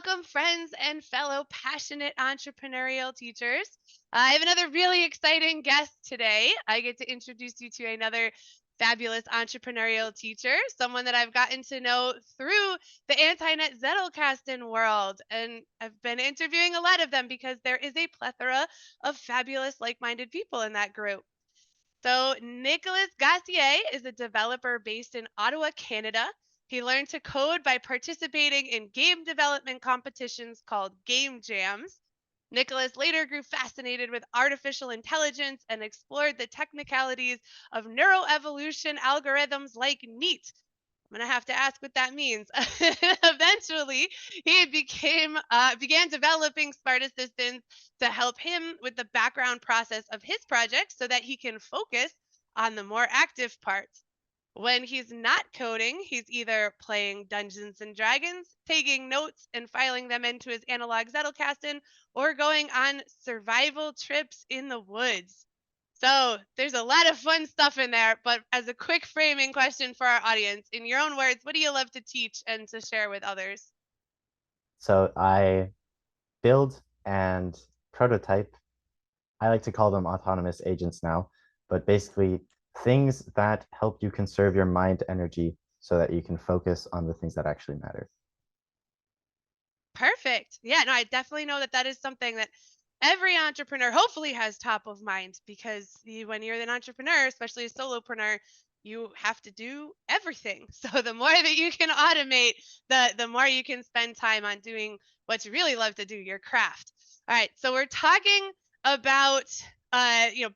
Welcome, friends and fellow passionate entrepreneurial teachers. I have another really exciting guest today. I get to introduce you to another fabulous entrepreneurial teacher, someone that I've gotten to know through the anti-net zettelkasten world. And I've been interviewing a lot of them because there is a plethora of fabulous like-minded people in that group. So, Nicolas Gatien is a developer based in Ottawa, Canada. He learned to code by participating in game development competitions called game jams. Nicholas later grew fascinated with artificial intelligence and explored the technicalities of neuro-evolution algorithms like NEAT. I'm gonna have to ask what that means. Eventually, he began developing smart assistants to help him with the background process of his project so that he can focus on the more active parts. When he's not coding, he's either playing Dungeons and Dragons, taking notes and filing them into his analog Zettelkasten, or going on survival trips in the woods. So there's a lot of fun stuff in there, but as a quick framing question for our audience, in your own words, what do you love to teach and to share with others? So I build and prototype. I like to call them autonomous agents now, but basically things that help you conserve your mind energy so that you can focus on the things that actually matter. Perfect. Yeah, no, I definitely know that that is something that every entrepreneur hopefully has top of mind because when you're an entrepreneur, especially a solopreneur, you have to do everything. So the more that you can automate, the more you can spend time on doing what you really love to do, your craft. All right, so we're talking about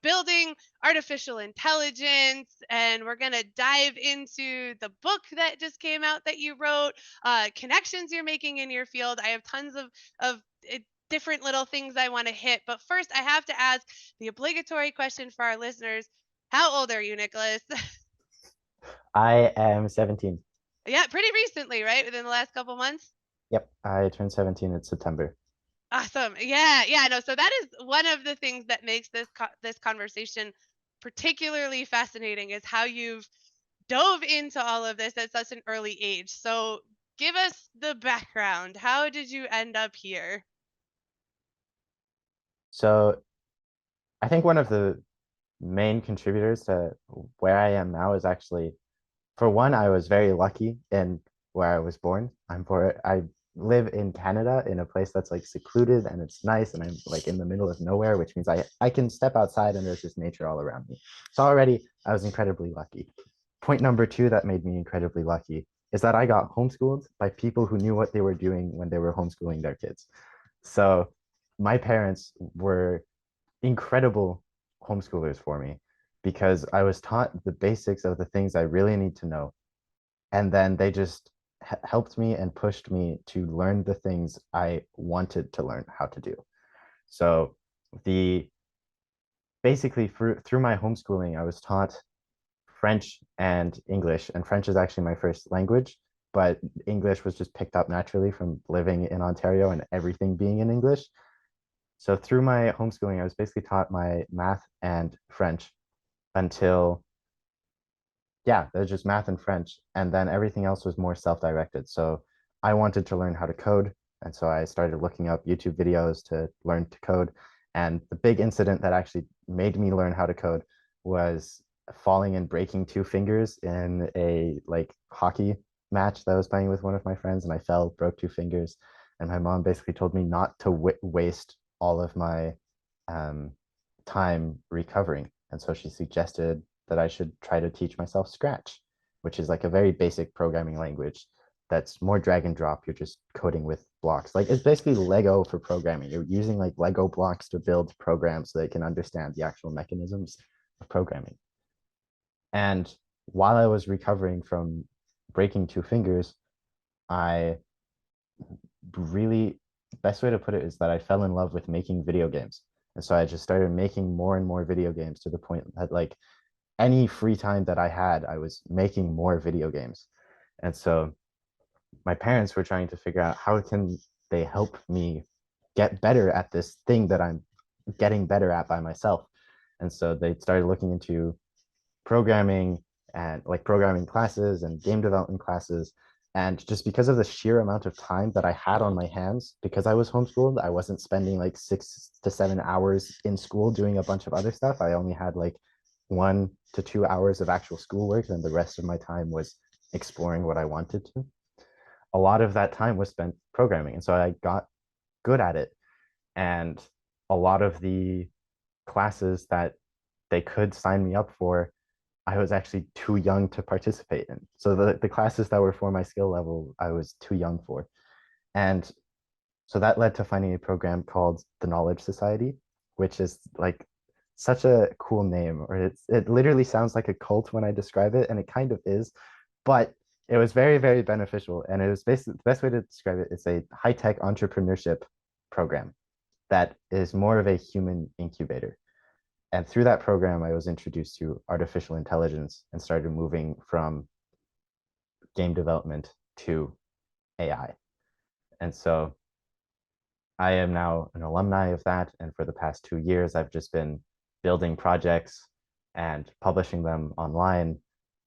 building artificial intelligence, and we're gonna dive into the book that just came out that you wrote, connections you're making in your field. I have tons of different little things I want to hit, but first I have to ask the obligatory question for our listeners. How old are you, Nicholas? I am 17. Yeah, pretty recently, right? Within the last couple months. Yep, I turned 17 in September. Awesome. Yeah, yeah, no. So that is one of the things that makes this conversation particularly fascinating is how you've dove into all of this at such an early age. So give us the background. How did you end up here? So I think one of the main contributors to where I am now is actually, for one, I was very lucky in where I was born. I live in Canada in a place that's like secluded and it's nice and I'm like in the middle of nowhere, which means I can step outside and there's just nature all around me. So already I was incredibly lucky. Point number two that made me incredibly lucky is that I got homeschooled by people who knew what they were doing when they were homeschooling their kids. So my parents were incredible homeschoolers for me because I was taught the basics of the things I really need to know. And then they just helped me and pushed me to learn the things I wanted to learn how to do. So the basically through my homeschooling, I was taught French and English, and French is actually my first language, but English was just picked up naturally from living in Ontario and everything being in English. So through my homeschooling, I was basically taught my math and French until, yeah, there's just math and French. And then everything else was more self-directed. So I wanted to learn how to code. And so I started looking up YouTube videos to learn to code. And the big incident that actually made me learn how to code was falling and breaking two fingers in a like hockey match that I was playing with one of my friends. And I fell, broke two fingers. And my mom basically told me not to waste all of my um, time recovering. And so she suggested that I should try to teach myself Scratch, which is like a very basic programming language that's more drag and drop. You're just coding with blocks. Like it's basically Lego for programming. You're using like Lego blocks to build programs so they can understand the actual mechanisms of programming. And while I was recovering from breaking two fingers, I really, best way to put it is that I fell in love with making video games. And so I just started making more and more video games to the point that like any free time that I had, I was making more video games. And so my parents were trying to figure out how can they help me get better at this thing that I'm getting better at by myself. And so they started looking into programming and like programming classes and game development classes. And just because of the sheer amount of time that I had on my hands, because I was homeschooled, I wasn't spending like 6 to 7 hours in school doing a bunch of other stuff. I only had like 1 to 2 hours of actual schoolwork, and the rest of my time was exploring what I wanted to. A lot of that time was spent programming. And so I got good at it. And a lot of the classes that they could sign me up for, I was actually too young to participate in. So the classes that were for my skill level, I was too young for. And so that led to finding a program called the Knowledge Society, which is like such a cool name, or it literally sounds like a cult when I describe it, and it kind of is, but it was very, very beneficial. And it was basically the best way to describe it is a high-tech entrepreneurship program that is more of a human incubator. And through that program, I was introduced to artificial intelligence and started moving from game development to AI. And so I am now an alumni of that. And for the past 2 years, I've just been building projects and publishing them online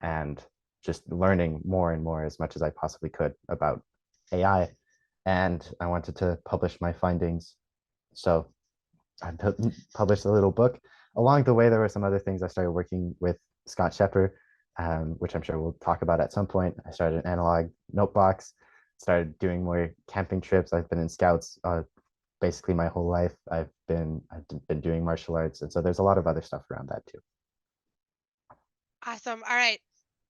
and just learning more and more as much as I possibly could about AI. And I wanted to publish my findings. So I published a little book. Along the way, there were some other things. I started working with Scott Shepper, which I'm sure we'll talk about at some point. I started an analog note box, started doing more camping trips. I've been in scouts basically my whole life. I've been doing martial arts, and so there's a lot of other stuff around that too. Awesome. All right.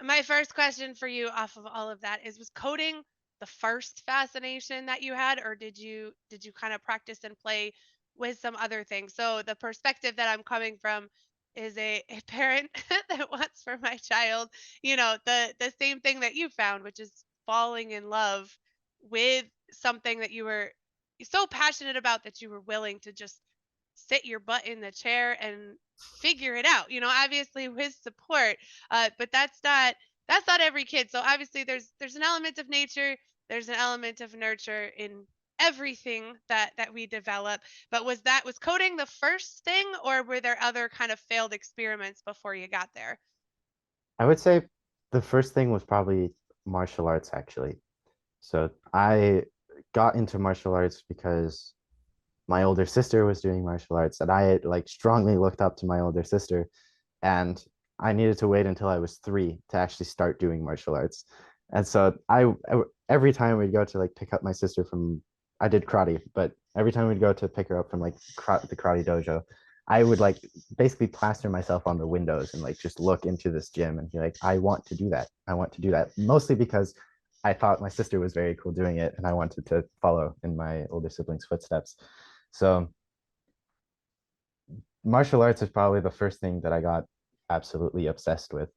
My first question for you off of all of that is, was coding the first fascination that you had, or did you kind of practice and play with some other things? So the perspective that I'm coming from is a parent that wants for my child, the same thing that you found, which is falling in love with something that you were so passionate about that you were willing to just sit your butt in the chair and figure it out, obviously with support. But that's not every kid. So obviously there's an element of nature, there's an element of nurture in everything that we develop. But was coding the first thing, or were there other kind of failed experiments before you got there? I would say the first thing was probably martial arts, actually. So I got into martial arts because my older sister was doing martial arts, and I like strongly looked up to my older sister, and I needed to wait until I was 3 to actually start doing martial arts. And so every time we'd go to like pick up my sister from, I did karate, but every time we'd go to pick her up from like the karate dojo, I would like basically plaster myself on the windows and like just look into this gym and be like, I want to do that. I want to do that. Mostly because I thought my sister was very cool doing it, and I wanted to follow in my older siblings' footsteps. So martial arts is probably the first thing that I got absolutely obsessed with.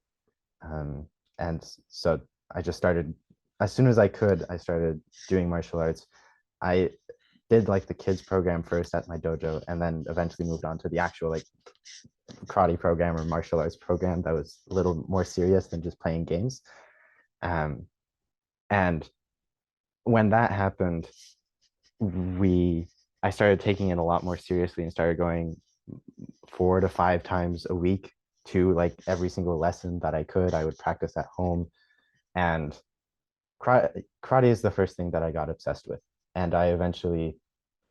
And so I just started, as soon as I could, I started doing martial arts. I did like the kids program first at my dojo, and then eventually moved on to the actual like karate program or martial arts program that was a little more serious than just playing games. Um, and when that happened, we I started taking it a lot more seriously and started going 4 to 5 times a week to like every single lesson that I could. I would practice at home, and karate is the first thing that I got obsessed with. And I eventually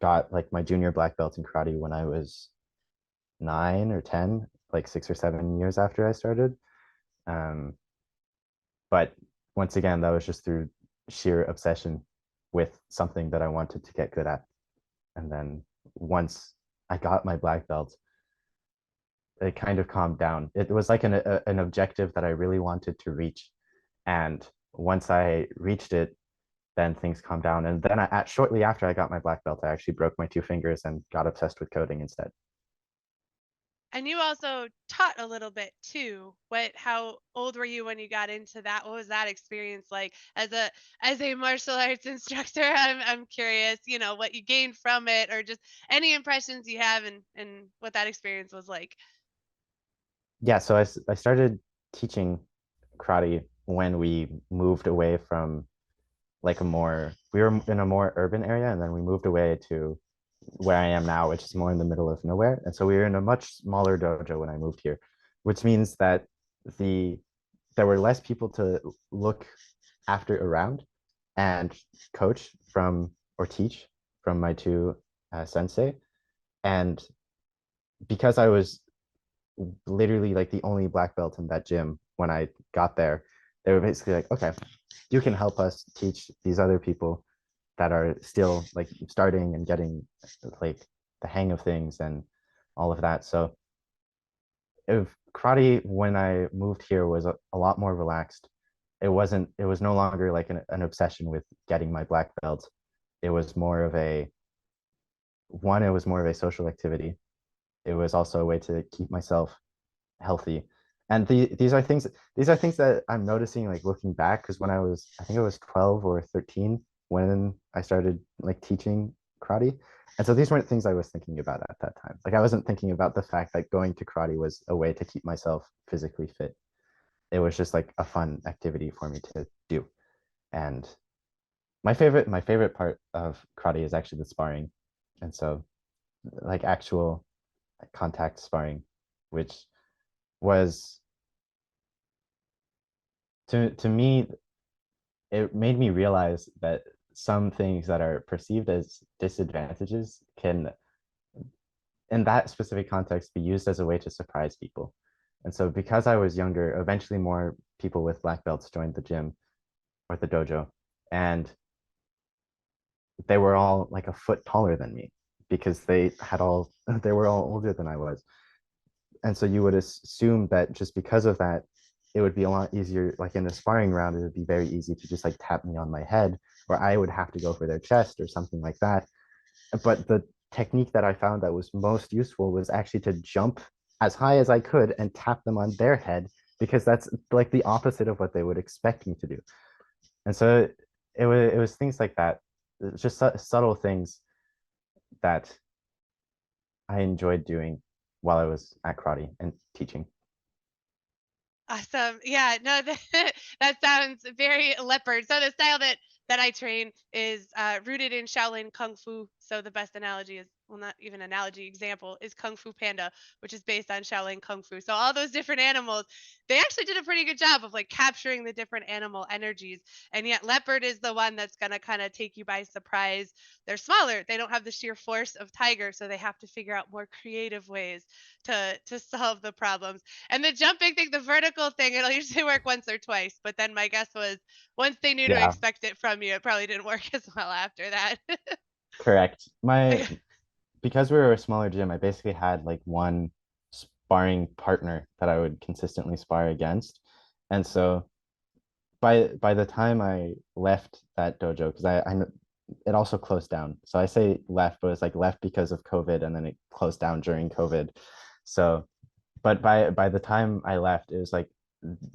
got like my junior black belt in karate when I was 9 or 10, like 6 or 7 years after I started. Um, but once again, that was just through sheer obsession with something that I wanted to get good at. And then once I got my black belt, it kind of calmed down. It was like an objective that I really wanted to reach. And once I reached it, then things calmed down. And then shortly after I got my black belt, I actually broke my 2 fingers and got obsessed with coding instead. And you also taught a little bit too. How old were you when you got into that? What was that experience like as a martial arts instructor? I'm curious, what you gained from it, or just any impressions you have, and what that experience was like. Yeah, so I started teaching karate when we moved away from like we were in a more urban area, and then we moved away to where I am now, which is more in the middle of nowhere. And so we were in a much smaller dojo when I moved here, which means that the there were less people to look after around. and coach from or teach from my two sensei. And because I was literally like the only black belt in that gym when I got there, they were basically like, okay, you can help us teach these other people that are still like starting and getting like the hang of things and all of that. So if karate when I moved here was a lot more relaxed. It was no longer like an obsession with getting my black belt. It was more of a one, it was more of a social activity. It was also a way to keep myself healthy. And these are things that I'm noticing like looking back because when I think I was 12 or 13 when I started like teaching karate. And so these weren't things I was thinking about at that time. Like I wasn't thinking about the fact that going to karate was a way to keep myself physically fit. It was just like a fun activity for me to do. And my favorite part of karate is actually the sparring. And so like actual contact sparring, which was to me it made me realize that some things that are perceived as disadvantages can in that specific context be used as a way to surprise people. And so because I was younger, eventually more people with black belts joined the gym or the dojo, and they were all like a foot taller than me because they were all older than I was. And so you would assume that just because of that, it would be a lot easier. Like in a sparring round, it would be very easy to just like tap me on my head, or I would have to go for their chest or something like that. But the technique that I found that was most useful was actually to jump as high as I could and tap them on their head because that's like the opposite of what they would expect me to do. And so it was things like that, just subtle things that I enjoyed doing while I was at karate and teaching. Awesome. Yeah, no, that sounds very leopard. So the style that I train is rooted in Shaolin Kung Fu. So the best analogy is, well, not even analogy, example is Kung Fu Panda, which is based on Shaolin Kung Fu. So all those different animals, they actually did a pretty good job of like capturing the different animal energies. And yet leopard is the one that's going to kind of take you by surprise. They're smaller. They don't have the sheer force of tiger, so they have to figure out more creative ways to solve the problems. And the jumping thing, the vertical thing, it'll usually work once or twice. But then my guess was once they knew to Yeah, expect it from you, it probably didn't work as well after that. correct. My because we were a smaller gym, I basically had like one sparring partner that I would consistently spar against. And so by the time I left that dojo, because I it also closed down. So I say left, but it's like left because of COVID and then it closed down during COVID. So but by the time I left, it was like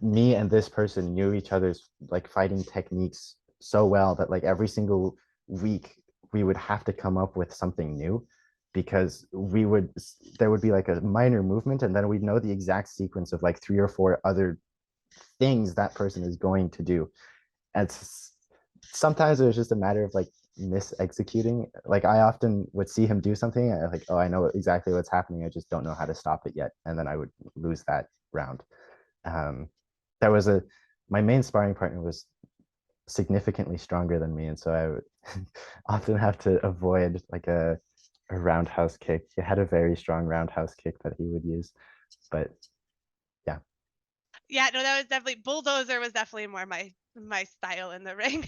me and this person knew each other's like fighting techniques so well that like every single week we would have to come up with something new because we would there would be like a minor movement and then we'd know the exact sequence of like three or four other things that person is going to do. And sometimes it was just a matter of like mis-executing. Like I often would see him do something and like, oh, I know exactly what's happening. I just don't know how to stop it yet. And then I would lose that round. Um, there was a my main sparring partner was significantly stronger than me, and so I would often have to avoid like a roundhouse kick. He had a very strong roundhouse kick that he would use, but yeah, Yeah, no, that was definitely bulldozer was definitely more my style in the ring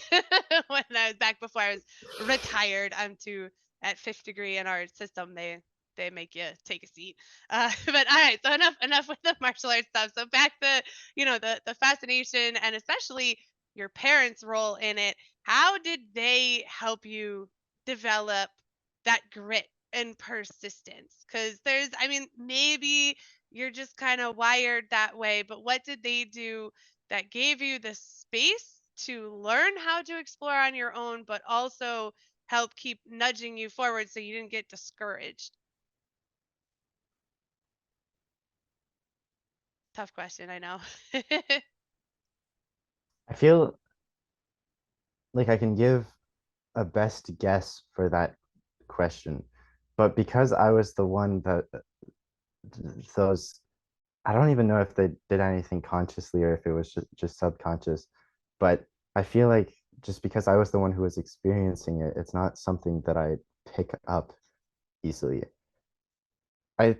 when I was back before I was retired. I'm too at fifth degree in our system. They make you take a seat. But all right, so enough with the martial arts stuff. So back to the fascination and especially your parents' role in it. How did they help you develop that grit and persistence? Because there's, I mean, maybe you're just kind of wired that way. But what did they do that gave you the space to learn how to explore on your own, but also help keep nudging you forward so you didn't get discouraged? Tough question, I know. I feel like I can give a best guess for that question, but because I was the one that those I don't even know if they did anything consciously or if it was just subconscious, but I feel like just because I was the one who was experiencing it, it's not something that I pick up easily. I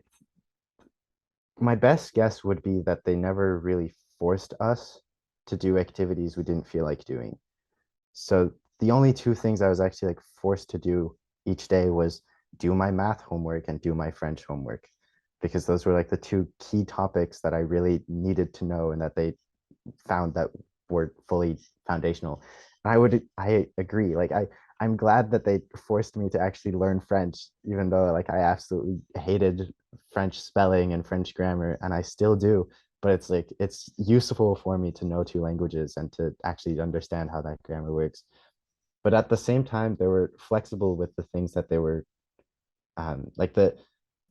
My best guess would be that they never really forced us to do activities we didn't feel like doing. So the only two things I was actually like forced to do each day was do my math homework and do my French homework, because those were like the two key topics that I really needed to know and that they found that were fully foundational. And I agree. I'm glad that they forced me to actually learn French, even though like I absolutely hated French spelling and French grammar, and I still do. But it's like it's useful for me to know two languages and to actually understand how that grammar works. But at the same time, they were flexible with the things that they were like the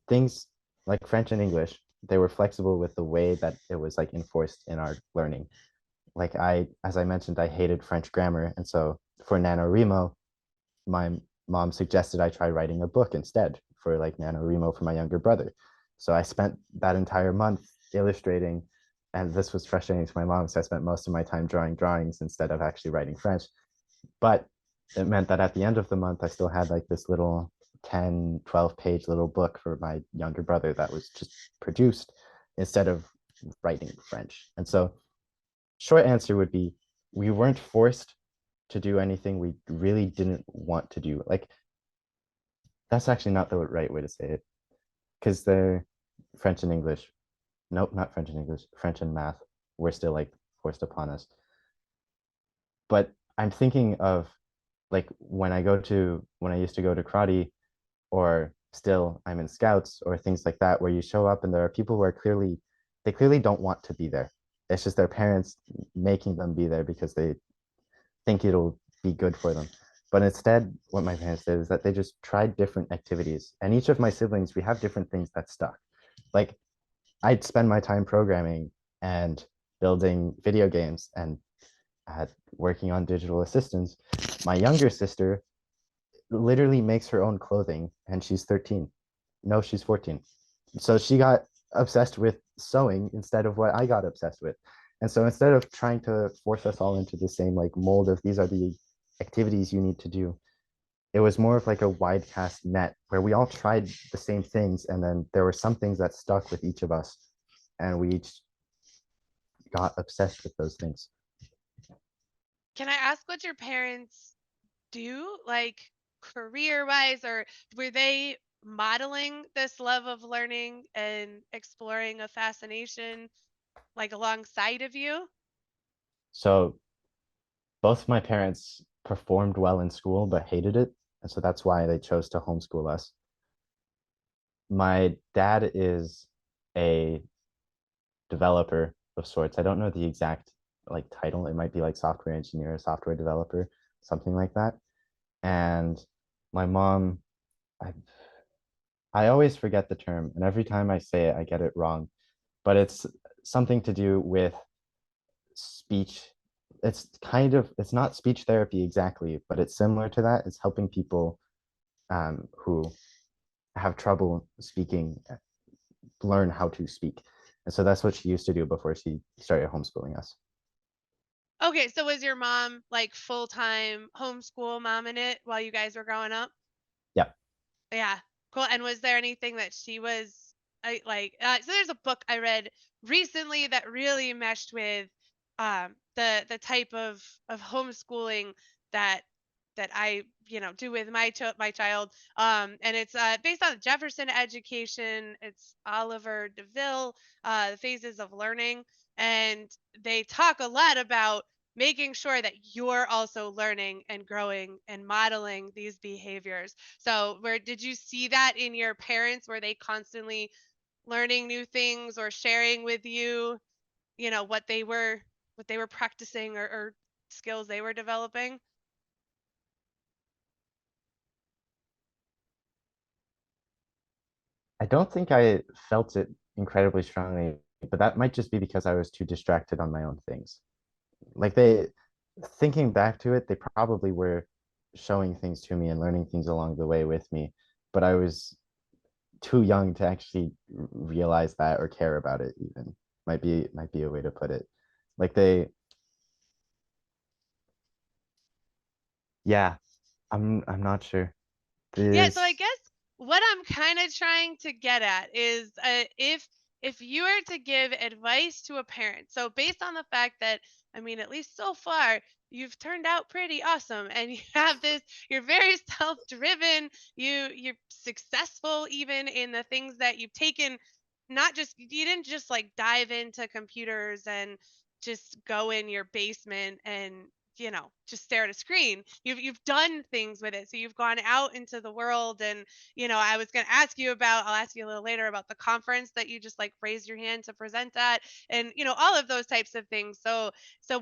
things like French and English. They were flexible with the way that it was like enforced in our learning. Like as I mentioned, I hated French grammar, and so for NaNoWriMo, my mom suggested I try writing a book instead for like NaNoWriMo for my younger brother. So I spent that entire month illustrating, and this was frustrating to my mom, so I spent most of my time drawing drawings instead of actually writing French. But it meant that at the end of the month, I still had like this little 10, 12-page little book for my younger brother that was just produced instead of writing French. And so short answer would be we weren't forced to do anything we really didn't want to do. Like that's actually not the right way to say it, because they're French and English. Nope, not French and English. French and math were still like forced upon us. But I'm thinking of like when I used to go to karate, or still I'm in scouts or things like that, where you show up and there are people who are clearly don't want to be there. It's just their parents making them be there because they think it'll be good for them. But instead, what my parents did is that they just tried different activities. And each of my siblings, we have different things that stuck. Like I'd spend my time programming and building video games and working on digital assistants. My younger sister literally makes her own clothing and she's 13. No, she's 14. So she got obsessed with sewing instead of what I got obsessed with. And so instead of trying to force us all into the same like mold of these are the activities you need to do, it was more of like a wide cast net where we all tried the same things, and then there were some things that stuck with each of us, and we each got obsessed with those things. Can I ask what your parents do, like career-wise, or were they modeling this love of learning and exploring a fascination like alongside of you? So both my parents performed well in school but hated it, and so that's why they chose to homeschool us. My dad is a developer of sorts. I don't know the exact like title. It might be like software engineer, software developer, something like that. And my mom, I I always forget the term, and every time I say it, I get it wrong. But it's something to do with speech. It's not speech therapy exactly, but it's similar to that. It's helping people who have trouble speaking learn how to speak. And so that's what she used to do before she started homeschooling us. Okay, so was your mom like full-time homeschool mom in it while you guys were growing up? Yeah. Yeah, cool. And was there anything that she was like? So there's a book I read recently that really meshed with the type of homeschooling that I do with my child. And it's based on Jefferson education. It's Oliver DeVille, The Phases of Learning, and they talk a lot about making sure that you're also learning and growing and modeling these behaviors. So, where did you see that in your parents? Were they constantly learning new things or sharing with you, what they were practicing or skills they were developing? I don't think I felt it incredibly strongly, but that might just be because I was too distracted on my own things. Like thinking back to it, they probably were showing things to me and learning things along the way with me, but I was too young to actually realize that or care about it even. Might be a way to put it. Like Yeah, I'm not sure. Yeah, so I This guess what I'm kind of trying to get at is if you were to give advice to a parent, so based on the fact that I mean, at least so far, you've turned out pretty awesome, and you have this, you're very self-driven, you're successful even in the things that you've taken. Not just you didn't just like dive into computers and just go in your basement and just stare at a screen. You've done things with it, so you've gone out into the world. And I was going to ask you about, I'll ask you a little later about the conference that you just like raised your hand to present at, and all of those types of things. So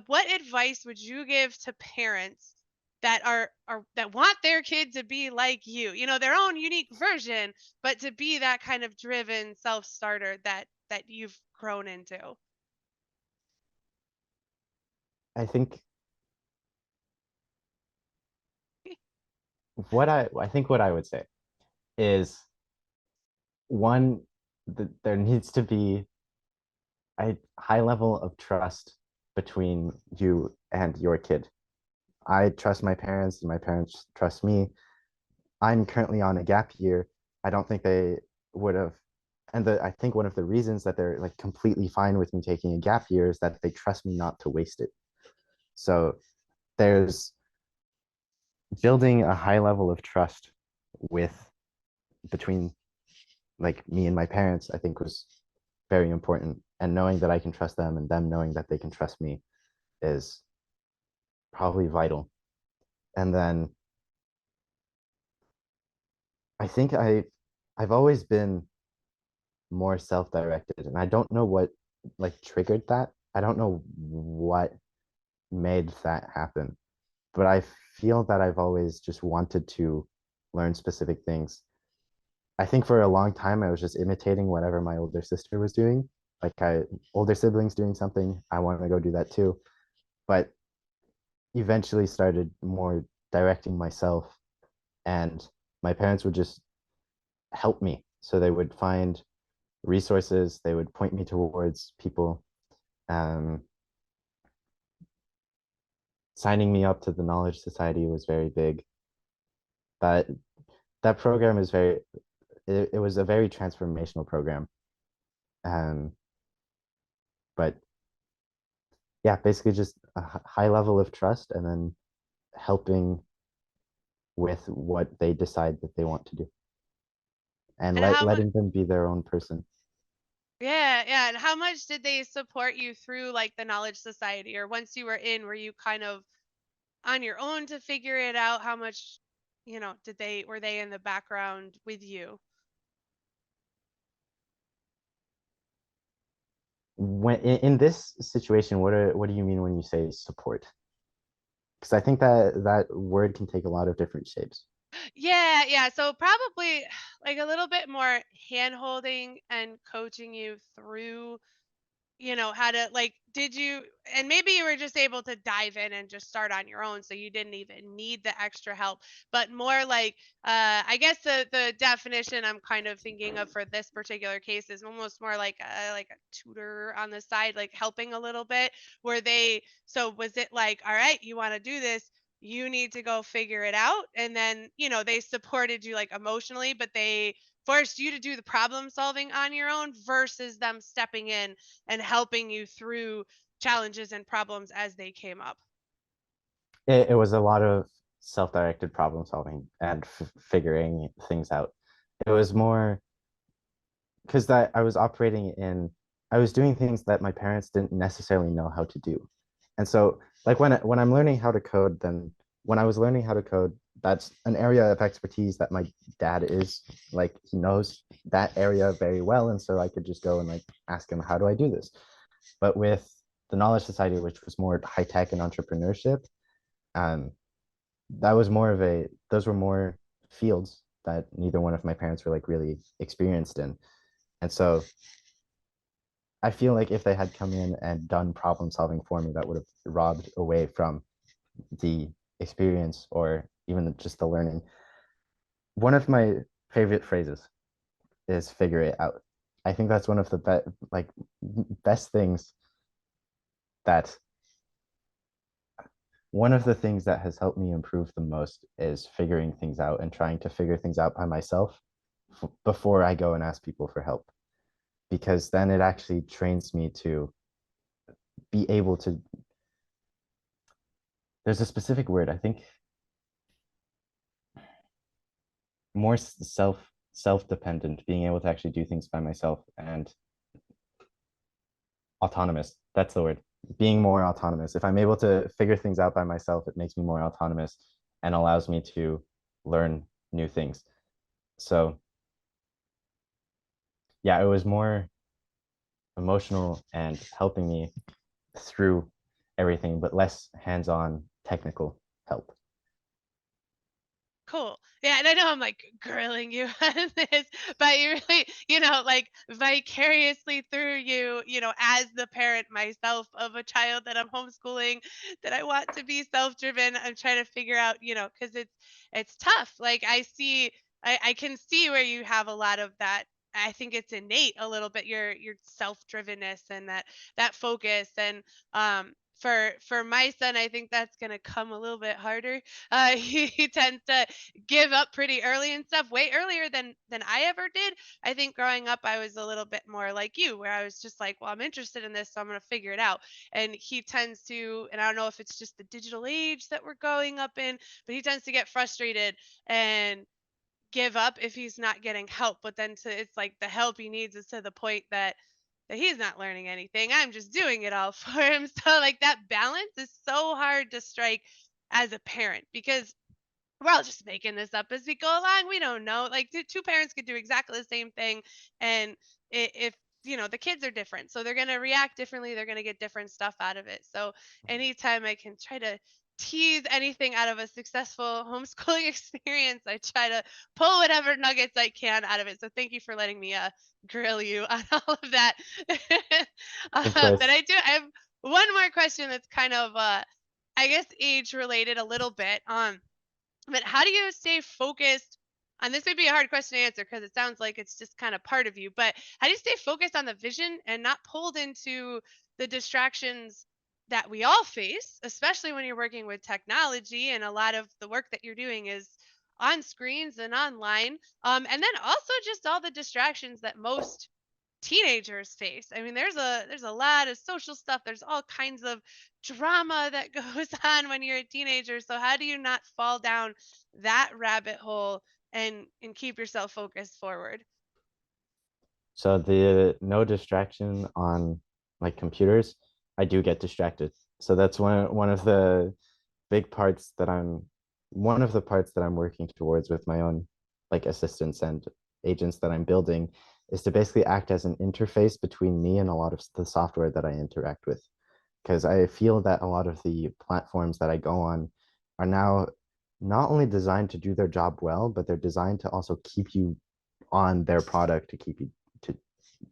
what advice would you give to parents that are that want their kid to be like you, their own unique version, but to be that kind of driven self-starter that you've grown into? I think what I would say is one, that there needs to be a high level of trust between you and your kid. I trust my parents and my parents trust me. I'm currently on a gap year. I don't think they would have, and I think one of the reasons that they're like completely fine with me taking a gap year is that they trust me not to waste it. So there's building a high level of trust with between like me and my parents, I think was very important. And knowing that I can trust them and them knowing that they can trust me is probably vital. And then I think I've always been more self-directed, and I don't know what like triggered that. I don't know what made that happen, but I feel that I've always just wanted to learn specific things. I think for a long time I was just imitating whatever my older sister was doing. Like older siblings doing something, I want to go do that too. But eventually started more directing myself, and my parents would just help me. So they would find resources, they would point me towards people. Um, Signing me up to the Knowledge Society was very big. That that program is very it was a very transformational program. Um, but yeah, basically just a high level of trust and then helping with what they decide that they want to do and And how much? letting them be their own person. Yeah, yeah. And how much did they support you through like the Knowledge Society? Or once you were in, were you kind of on your own to figure it out? How much, did they were they in the background with you? When in this situation, what do you mean when you say support? Because I think that that word can take a lot of different shapes. Yeah, yeah. So probably like a little bit more hand holding and coaching you through how to like, did you, and maybe you were just able to dive in and just start on your own, so you didn't even need the extra help, but more like, I guess the definition I'm kind of thinking of for this particular case is almost more like a tutor on the side, like helping a little bit, where so was it like, all right, you want to do this, you need to go figure it out, and then they supported you like emotionally, but they forced you to do the problem solving on your own versus them stepping in and helping you through challenges and problems as they came up. It was a lot of self-directed problem solving and figuring things out. It was more because that I was operating in, I was doing things that my parents didn't necessarily know how to do. And so like when I'm learning how to code, then when I was learning how to code, that's an area of expertise that my dad is like he knows that area very well. And so I could just go and like ask him, how do I do this? But with the Knowledge Society, which was more high tech and entrepreneurship, um, that was more of a those were more fields that neither one of my parents were like really experienced in. And so I feel like if they had come in and done problem solving for me, that would have robbed away from the experience or even just the learning. One of my favorite phrases is figure it out. I think that's one of the best things that one of the things that has helped me improve the most is figuring things out and trying to figure things out by myself before I go and ask people for help, because then it actually trains me to be able to, there's a specific word, I think, more self-dependent, being able to actually do things by myself, and autonomous. That's the word. Being more autonomous. If I'm able to figure things out by myself, it makes me more autonomous and allows me to learn new things. So yeah, it was more emotional and helping me through everything, but less hands-on technical help. Cool. Yeah, and I know I'm like grilling you on this, but you really, like vicariously through you, as the parent myself of a child that I'm homeschooling, that I want to be self-driven. I'm trying to figure out, because it's tough. Like I can see where you have a lot of that. I think it's innate a little bit, your self-drivenness and that focus. And for my son, I think that's gonna come a little bit harder. He tends to give up pretty early and stuff, way earlier than I ever did. I think growing up I was a little bit more like you, where I was just like, well, I'm interested in this, so I'm going to figure it out. And he tends to, and I don't know if it's just the digital age that we're going up in, but he tends to get frustrated and give up if he's not getting help. But then it's like the help he needs is to the point that he's not learning anything. I'm just doing it all for him. So like that balance is so hard to strike as a parent, because we're all just making this up as we go along. We don't know. Like two parents could do exactly the same thing, and if the kids are different, so they're gonna react differently. They're gonna get different stuff out of it. So anytime I can try to tease anything out of a successful homeschooling experience, I try to pull whatever nuggets I can out of it. So thank you for letting me grill you on all of that. Of But course. I have one more question that's kind of I guess age related a little bit. But how do you stay focused? And this may be a hard question to answer because it sounds like it's just kind of part of you, but how do you stay focused on the vision and not pulled into the distractions that we all face, especially when you're working with technology and a lot of the work that you're doing is on screens and online? And then also just all the distractions that most teenagers face. I mean, there's a lot of social stuff. There's all kinds of drama that goes on when you're a teenager. So how do you not fall down that rabbit hole and keep yourself focused forward? So the no distraction on like computers, I do get distracted. So that's one of the big parts that I'm one of the parts that I'm working towards with my own like assistants and agents that I'm building is to basically act as an interface between me and a lot of the software that I interact with. Because I feel that a lot of the platforms that I go on are now not only designed to do their job well, but they're designed to also keep you on their product to keep you to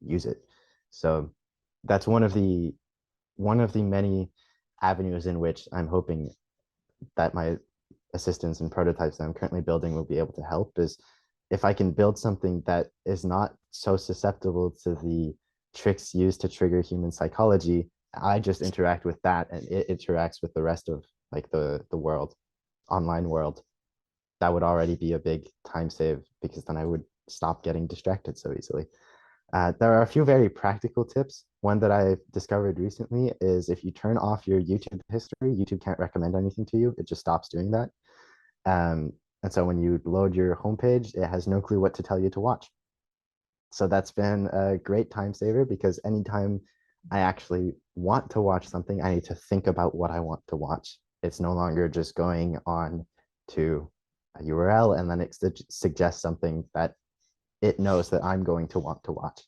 use it. So that's one of the many avenues in which I'm hoping that my assistants and prototypes that I'm currently building will be able to help is if I can build something that is not so susceptible to the tricks used to trigger human psychology. I just interact with that and it interacts with the rest of like the world, online world. That would already be a big time save because then I would stop getting distracted so easily. There are a few very practical tips. One that I discovered recently is if you turn off your YouTube history, YouTube can't recommend anything to you. It just stops doing that. Um, and so when you load your homepage, it has no clue what to tell you to watch. So that's been a great time saver because anytime I actually want to watch something, I need to think about what I want to watch. It's no longer just going on to a URL and then it suggests something that it knows that I'm going to want to watch.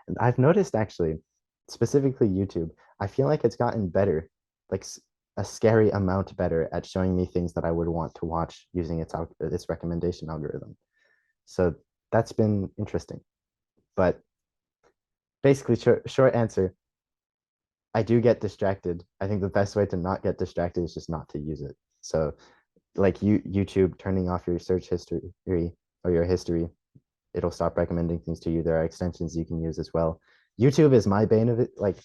And I've noticed actually, specifically YouTube, I feel like it's gotten better, like a scary amount better at showing me things that I would want to watch using its recommendation algorithm. So that's been interesting. But basically, short answer, I do get distracted. I think the best way to not get distracted is just not to use it. So like YouTube turning off your search history or your history, it'll stop recommending things to you. There are extensions you can use as well. YouTube is my bane of it. Like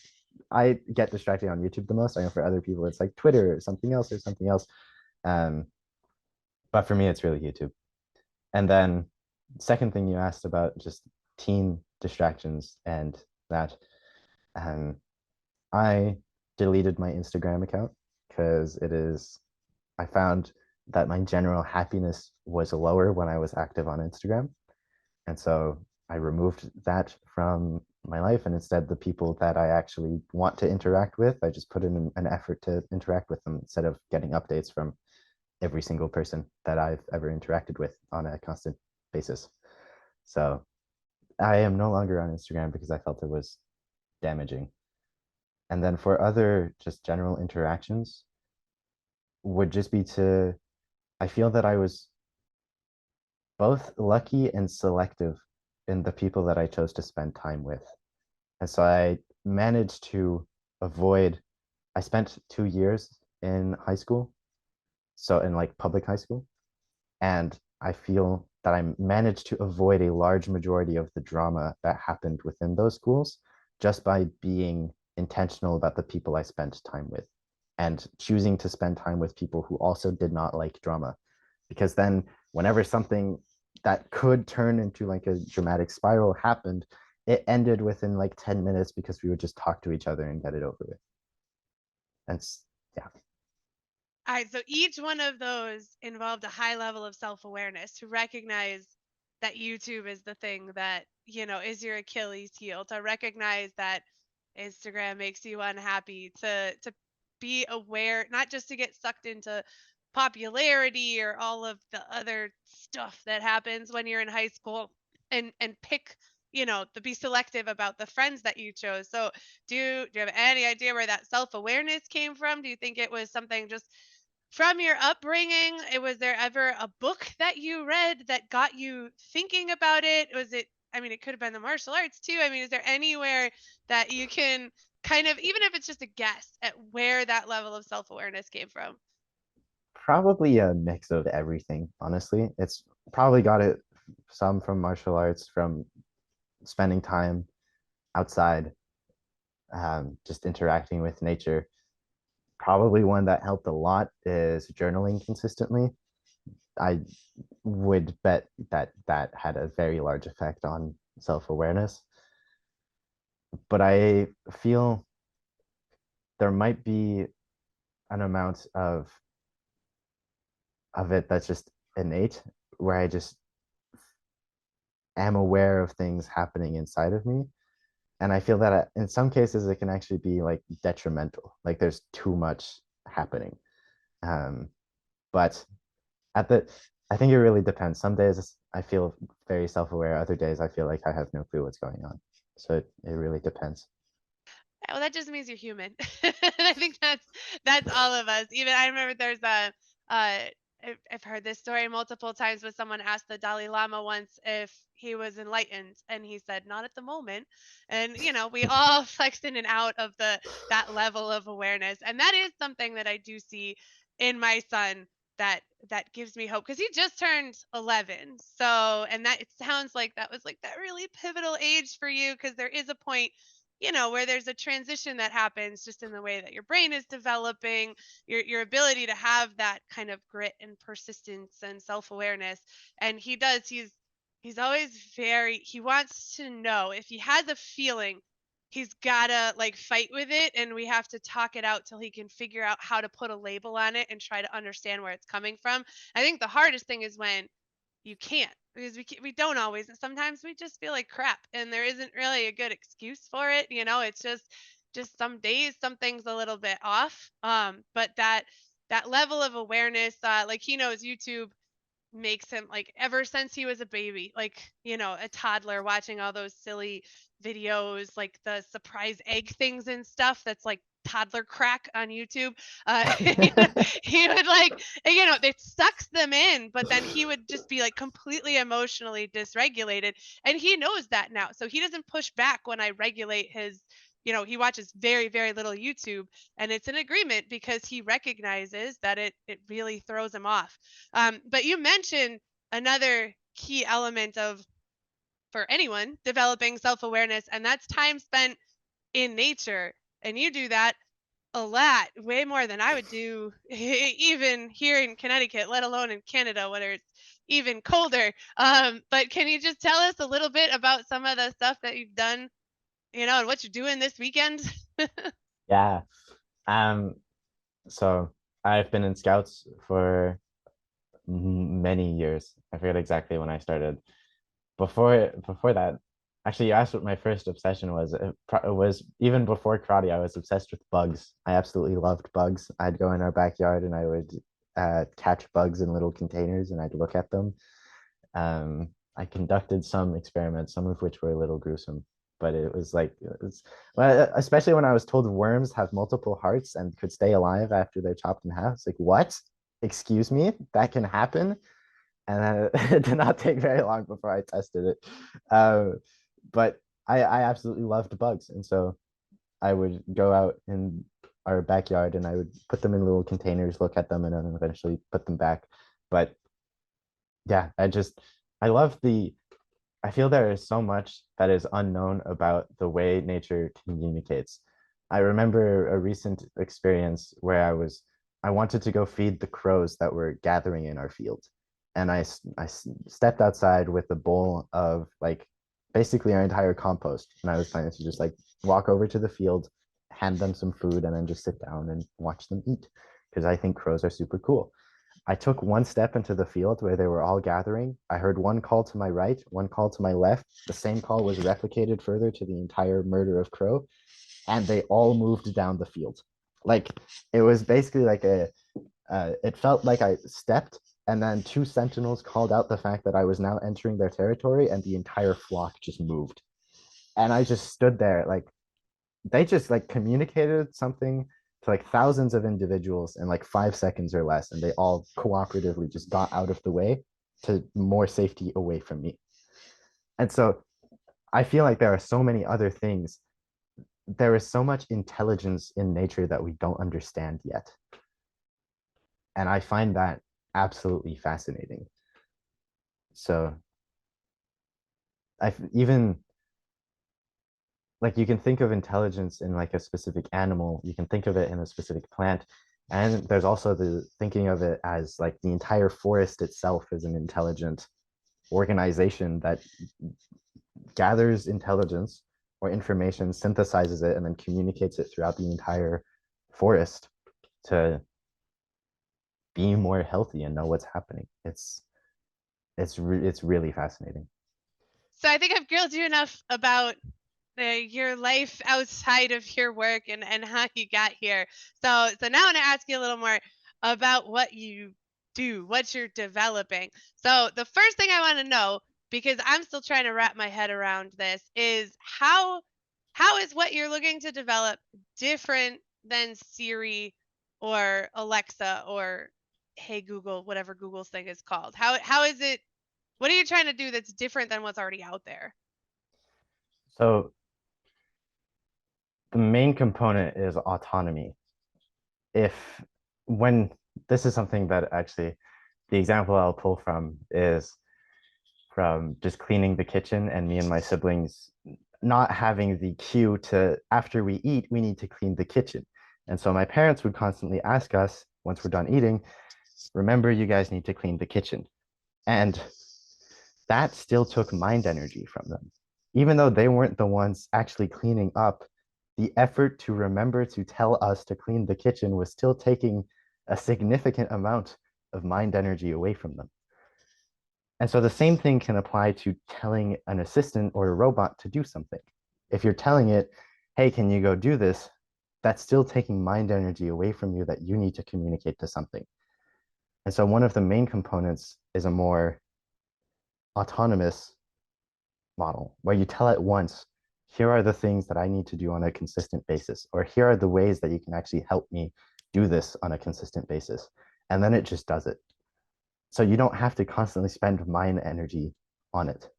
I get distracted on YouTube the most. I know for other people it's like Twitter or something else or something else. Um, but for me, it's really YouTube. And then second thing you asked about just teen distractions and that, um, I deleted my Instagram account because I found that my general happiness was lower when I was active on Instagram. And so I removed that from my life. And instead, the people that I actually want to interact with, I just put in an effort to interact with them instead of getting updates from every single person that I've ever interacted with on a constant basis. So I am no longer on Instagram because I felt it was damaging. And then for other just general interactions, would just be to, I feel that I was both lucky and selective in the people that I chose to spend time with. And so I managed to avoid, I spent 2 years in high school, so in like public high school. And I feel that I managed to avoid a large majority of the drama that happened within those schools just by being intentional about the people I spent time with and choosing to spend time with people who also did not like drama. Because then, whenever something that could turn into like a dramatic spiral happened, it ended within like 10 minutes because we would just talk to each other and get it over with. That's, yeah. All right, so each one of those involved a high level of self-awareness to recognize that YouTube is the thing that, is your Achilles heel, to recognize that Instagram makes you unhappy, to be aware, not just to get sucked into popularity or all of the other stuff that happens when you're in high school, and pick, to be selective about the friends that you chose. So do you have any idea where that self-awareness came from? Do you think it was something just from your upbringing? Was there ever a book that you read that got you thinking about it? Was it, I mean, it could have been the martial arts too. I mean, is there anywhere that you can kind of, even if it's just a guess at where that level of self awareness came from? Probably a mix of everything, honestly. It's probably got it some from martial arts, from spending time outside, just interacting with nature. Probably one that helped a lot is journaling consistently. I would bet that that had a very large effect on self-awareness. But I feel there might be an amount of it that's just innate, where I just am aware of things happening inside of me. And I feel that in some cases it can actually be like detrimental, like there's too much happening. Um, but at the I think it really depends. Some days I feel very self-aware, other days I feel like I have no clue what's going on. So it really depends. Well, that just means you're human. I think that's all of us. Even I remember there's a I've heard this story multiple times, but someone asked the Dalai Lama once if he was enlightened, and he said not at the moment. And we all flex in and out of that level of awareness, and that is something that I do see in my son, that gives me hope, because he just turned 11. So, and that, it sounds like that was like that really pivotal age for you, because there is a point, where there's a transition that happens just in the way that your brain is developing, your ability to have that kind of grit and persistence and self-awareness. And he's always he wants to know if he has a feeling, he's gotta like fight with it, and we have to talk it out till he can figure out how to put a label on it and try to understand where it's coming from. I think the hardest thing is when you can't, because we don't always, and sometimes we just feel like crap, and there isn't really a good excuse for it. It's just some days something's a little bit off. But that level of awareness, like, he knows YouTube makes him, like, ever since he was a baby, like, a toddler, watching all those silly videos, like the surprise egg things and stuff, that's like toddler crack on YouTube. He would like, it sucks them in, but then he would just be like completely emotionally dysregulated. And he knows that now. So he doesn't push back when I regulate his, he watches very, very little YouTube, and it's an agreement because he recognizes that it really throws him off. But you mentioned another key element of, for anyone developing self-awareness, and that's time spent in nature. And you do that a lot, way more than I would do even here in Connecticut, let alone in Canada, where it's even colder. But can you just tell us a little bit about some of the stuff that you've done, and what you're doing this weekend? Yeah. Um, so I've been in scouts for many years. I forget exactly when I started. Before that, actually, you asked what my first obsession was. It was even before karate. I was obsessed with bugs. I absolutely loved bugs. I'd go in our backyard and I would catch bugs in little containers and I'd look at them. I conducted some experiments, some of which were a little gruesome, but well, especially when I was told worms have multiple hearts and could stay alive after they're chopped in half. It's like, what? Excuse me? That can happen? And then it did not take very long before I tested it. But I absolutely loved bugs. And so I would go out in our backyard and I would put them in little containers, look at them, and then eventually put them back. But yeah, I love I feel there is so much that is unknown about the way nature communicates. I remember a recent experience where I wanted to go feed the crows that were gathering in our field. And I stepped outside with a bowl of like basically our entire compost. And I was planning to just like walk over to the field, hand them some food, and then just sit down and watch them eat because I think crows are super cool. I took one step into the field where they were all gathering. I heard one call to my right, one call to my left. The same call was replicated further to the entire murder of crow, and they all moved down the field. Like it was basically like it felt like I stepped, and then two sentinels called out the fact that I was now entering their territory, and the entire flock just moved. And I just stood there like they just like communicated something to like thousands of individuals in like 5 seconds or less, and they all cooperatively just got out of the way to more safety away from me. And so I feel like there are so many other things. There is so much intelligence in nature that we don't understand yet. And I find that absolutely fascinating. So I even like you can think of intelligence in like a specific animal, you can think of it in a specific plant, and there's also the thinking of it as like the entire forest itself is an intelligent organization that gathers intelligence or information, synthesizes it, and then communicates it throughout the entire forest to be more healthy and know what's happening. It's really fascinating. So I think I've grilled you enough about your life outside of your work and how you got here. So now I want to ask you a little more about what you do, what you're developing. So the first thing I want to know, because I'm still trying to wrap my head around this, is how is what you're looking to develop different than Siri or Alexa or Hey Google, whatever Google's thing is called? How is it? What are you trying to do that's different than what's already out there? So the main component is autonomy. If when This is something that actually the example I'll pull from is from just cleaning the kitchen and me and my siblings not having the cue to, after we eat, we need to clean the kitchen. And so my parents would constantly ask us once we're done eating, remember, you guys need to clean the kitchen. And that still took mind energy from them. Even though they weren't the ones actually cleaning up, the effort to remember to tell us to clean the kitchen was still taking a significant amount of mind energy away from them. And so the same thing can apply to telling an assistant or a robot to do something. If you're telling it, hey, can you go do this? That's still taking mind energy away from you that you need to communicate to something. And so one of the main components is a more autonomous model where you tell it once, here are the things that I need to do on a consistent basis, or here are the ways that you can actually help me do this on a consistent basis. And then it just does it. So you don't have to constantly spend mind energy on it.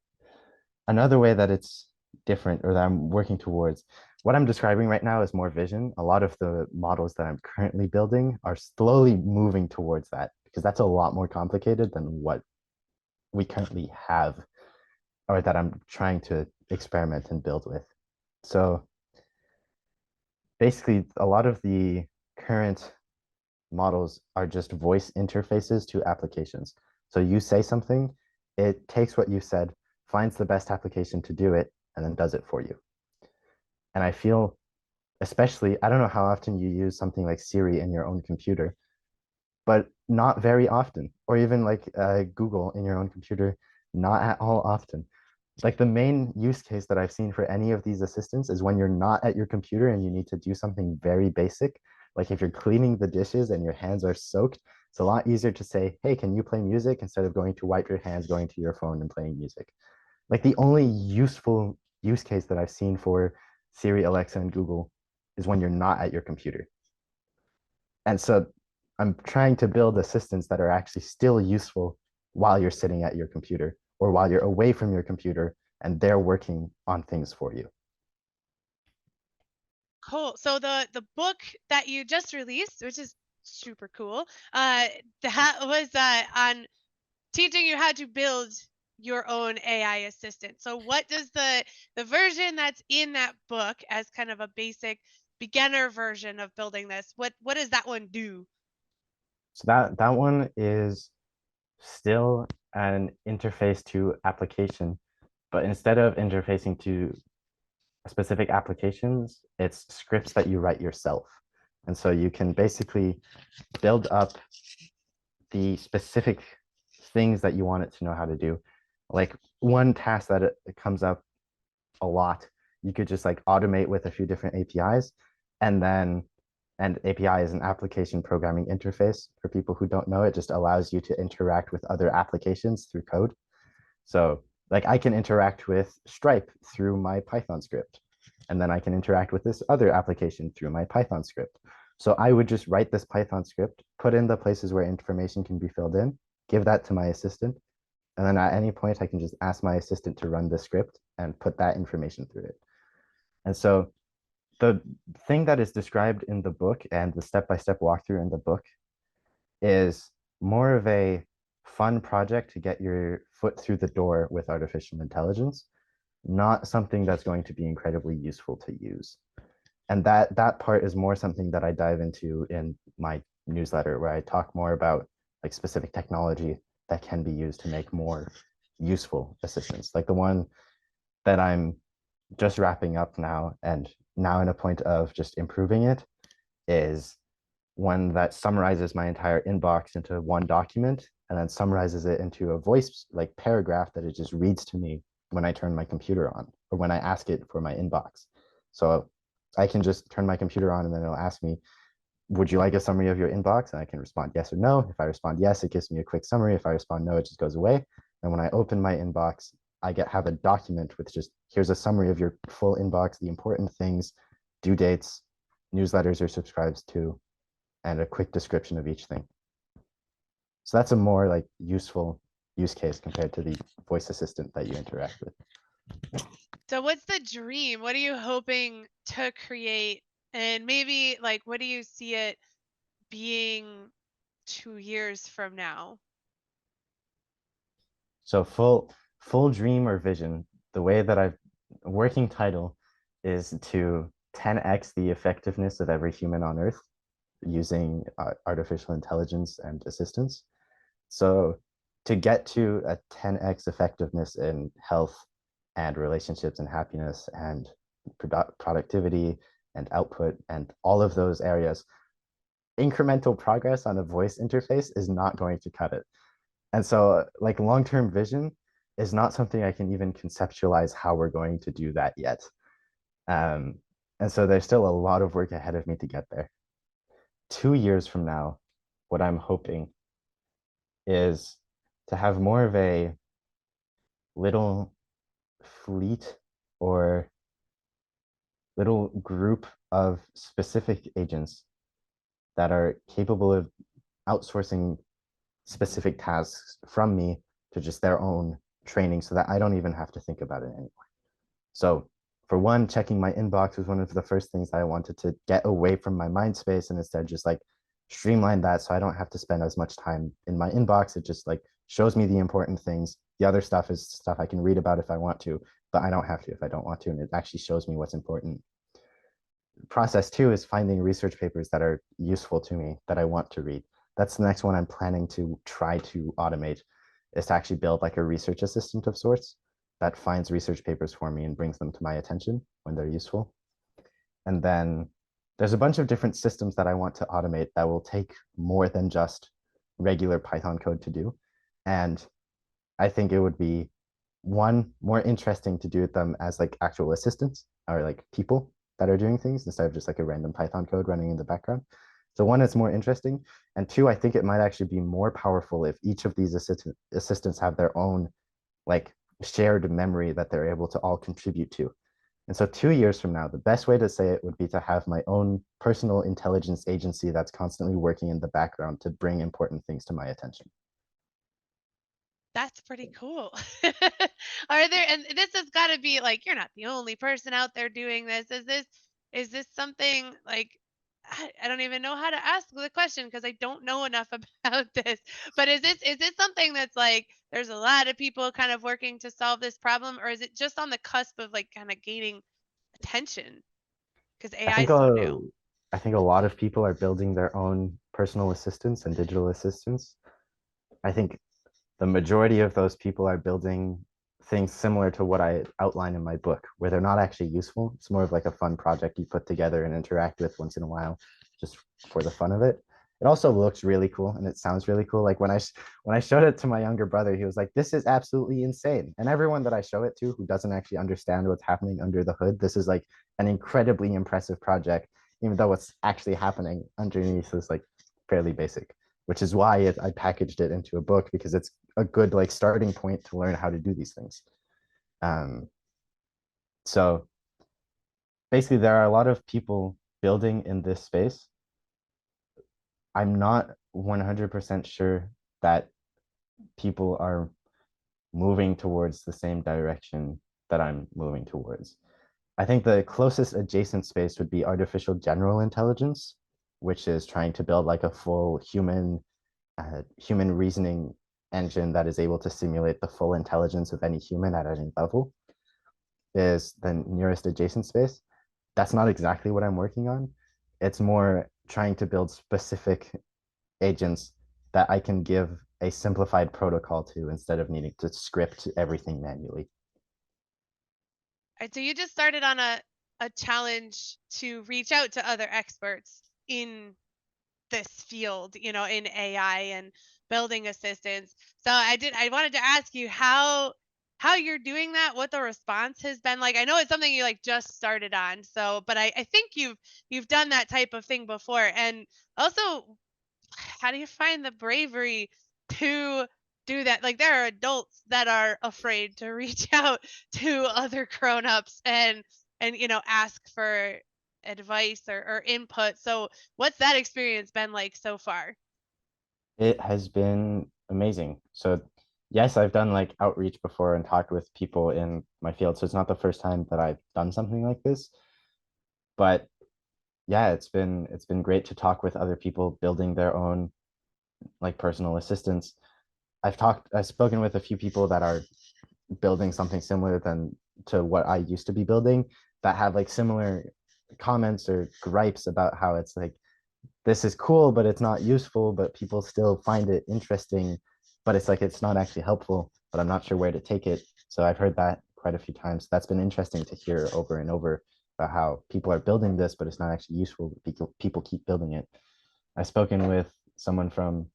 Another way that it's different or that I'm working towards, what I'm describing right now is more vision. A lot of the models that I'm currently building are slowly moving towards that because that's a lot more complicated than what we currently have or that I'm trying to experiment and build with. So basically a lot of the current models are just voice interfaces to applications. So you say something, it takes what you said, finds the best application to do it, and then does it for you. And I feel, especially, I don't know how often you use something like Siri in your own computer, but not very often, or even like Google in your own computer, not at all often. Like the main use case that I've seen for any of these assistants is when you're not at your computer and you need to do something very basic. Like if you're cleaning the dishes and your hands are soaked, it's a lot easier to say, hey, can you play music instead of going to wipe your hands, going to your phone and playing music. Like the only useful use case that I've seen for Siri, Alexa, and Google is when you're not at your computer. And so I'm trying to build assistants that are actually still useful while you're sitting at your computer or while you're away from your computer and they're working on things for you. Cool. So the book that you just released, which is super cool, that was on teaching you how to build your own AI assistant. So what does the version that's in that book as kind of a basic beginner version of building this, what does that one do? So that one is still an interface to application, but instead of interfacing to specific applications, it's scripts that you write yourself. And so you can basically build up the specific things that you want it to know how to do. Like one task that it comes up a lot, you could just like automate with a few different APIs. And API is an application programming interface. For people who don't know, it just allows you to interact with other applications through code. So like I can interact with Stripe through my Python script, and then I can interact with this other application through my Python script. So I would just write this Python script, put in the places where information can be filled in, give that to my assistant, and then at any point I can just ask my assistant to run the script and put that information through it. And so the thing that is described in the book and the step-by-step walkthrough in the book is more of a fun project to get your foot through the door with artificial intelligence, not something that's going to be incredibly useful to use. And that part is more something that I dive into in my newsletter, where I talk more about like specific technology that can be used to make more useful assistants. Like the one that I'm just wrapping up now and now in a point of just improving it is one that summarizes my entire inbox into one document and then summarizes it into a voice like paragraph that it just reads to me when I turn my computer on or when I ask it for my inbox. So I can just turn my computer on and then it'll ask me, would you like a summary of your inbox? And I can respond yes or no. If I respond yes, it gives me a quick summary. If I respond no, it just goes away. And when I open my inbox, I have a document with just, here's a summary of your full inbox, the important things, due dates, newsletters you're subscribed to, and a quick description of each thing. So that's a more like useful use case compared to the voice assistant that you interact with. So what's the dream? What are you hoping to create? And maybe like what do you see it being 2 years from now? So full dream or vision, the way that I've working title is to 10x the effectiveness of every human on earth using artificial intelligence and assistance. So to get to a 10x effectiveness in health and relationships and happiness and productivity and output and all of those areas, incremental progress on a voice interface is not going to cut it. And so like long-term vision is not something I can even conceptualize how we're going to do that yet. And so there's still a lot of work ahead of me to get there. 2 years from now, what I'm hoping is to have more of a little fleet or little group of specific agents that are capable of outsourcing specific tasks from me to just their own training so that I don't even have to think about it anymore. So for one, checking my inbox was one of the first things I wanted to get away from my mind space and instead just like streamline that so I don't have to spend as much time in my inbox. It just like shows me the important things. The other stuff is stuff I can read about if I want to, but I don't have to if I don't want to. And it actually shows me what's important. process two is finding research papers that are useful to me that I want to read. That's the next one I'm planning to try to automate, is to actually build like a research assistant of sorts that finds research papers for me and brings them to my attention when they're useful. And then there's a bunch of different systems that I want to automate that will take more than just regular Python code to do. And I think it would be one, more interesting to do them as like actual assistants or like people that are doing things instead of just like a random Python code running in the background. So one, it's more interesting. And two, I think it might actually be more powerful if each of these assistants have their own like shared memory that they're able to all contribute to. And so 2 years from now, the best way to say it would be to have my own personal intelligence agency that's constantly working in the background to bring important things to my attention. That's pretty cool. Are there, and this has got to be like, you're not the only person out there doing this. Is this something like, I don't even know how to ask the question because I don't know enough about this. But is this something that's like there's a lot of people kind of working to solve this problem, or is it just on the cusp of like kind of gaining attention because I AI think is so new? I think a lot of people are building their own personal assistants and digital assistants. I think the majority of those people are building things similar to what I outline in my book, where they're not actually useful. It's more of like a fun project you put together and interact with once in a while, just for the fun of it. It also looks really cool and it sounds really cool. Like when I showed it to my younger brother, he was like, "This is absolutely insane." And everyone that I show it to who doesn't actually understand what's happening under the hood, this is like an incredibly impressive project, even though what's actually happening underneath is like fairly basic, which is why I packaged it into a book because it's a good like starting point to learn how to do these things. Um, so basically, there are a lot of people building in this space. I'm not 100% sure that people are moving towards the same direction that I'm moving towards. I think the closest adjacent space would be artificial general intelligence, which is trying to build like a full human reasoning engine that is able to simulate the full intelligence of any human at any level, is the nearest adjacent space. That's not exactly what I'm working on. It's more trying to build specific agents that I can give a simplified protocol to instead of needing to script everything manually. Right, so you just started on a challenge to reach out to other experts in this field, in AI and building assistants. So I wanted to ask you how you're doing that, what the response has been like. I know it's something you like just started on. So, but I think you've done that type of thing before. And also, how do you find the bravery to do that? Like there are adults that are afraid to reach out to other grown-ups and ask for advice or input. So what's that experience been like so far? It has been amazing. So, yes, I've done like outreach before and talked with people in my field. So, it's not the first time that I've done something like this. But yeah, it's been great to talk with other people building their own like personal assistants. I've spoken with a few people that are building something similar than to what I used to be building that have like similar comments or gripes about how it's like this is cool, but it's not useful, but people still find it interesting, but it's like it's not actually helpful, but I'm not sure where to take it. So I've heard that quite a few times. That's been interesting to hear over and over about how people are building this, but it's not actually useful. People keep building it. I've spoken with someone from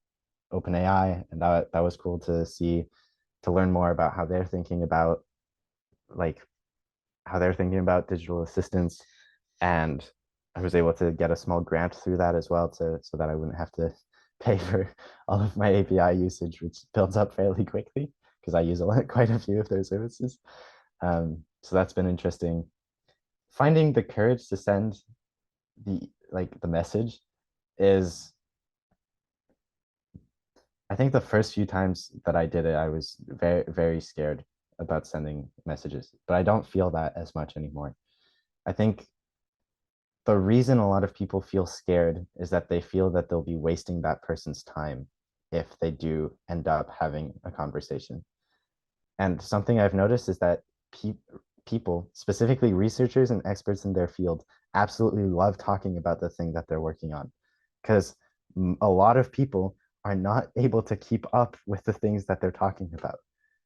OpenAI, and that was cool to see, to learn more about how they're thinking about like how they're thinking about digital assistants. And I was able to get a small grant through that as well to so that I wouldn't have to pay for all of my API usage, which builds up fairly quickly because I use quite a few of their services. So that's been interesting. Finding the courage to send the message is, I think the first few times that I did it, I was very, very scared about sending messages, but I don't feel that as much anymore. I think the reason a lot of people feel scared is that they feel that they'll be wasting that person's time if they do end up having a conversation. And something I've noticed is that people, specifically researchers and experts in their field, absolutely love talking about the thing that they're working on, because a lot of people are not able to keep up with the things that they're talking about.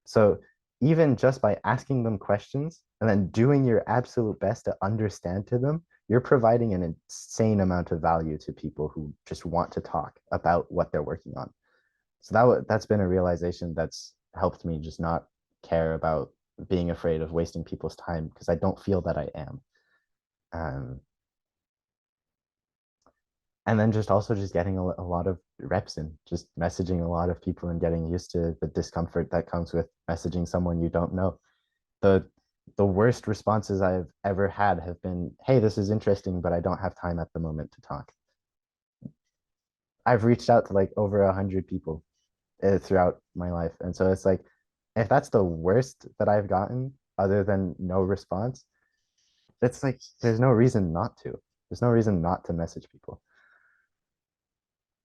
So even just by asking them questions and then doing your absolute best to understand to them, you're providing an insane amount of value to people who just want to talk about what they're working on. So that's been a realization that's helped me just not care about being afraid of wasting people's time, because I don't feel that I am. Um, and then just also just getting a lot of reps in, just messaging a lot of people and getting used to the discomfort that comes with messaging someone you don't know. The the worst responses I've ever had have been, hey, this is interesting, but I don't have time at the moment to talk. I've reached out to like over 100 people throughout my life. And so it's like, if that's the worst that I've gotten, other than no response, it's like, there's no reason not to. There's no reason not to message people.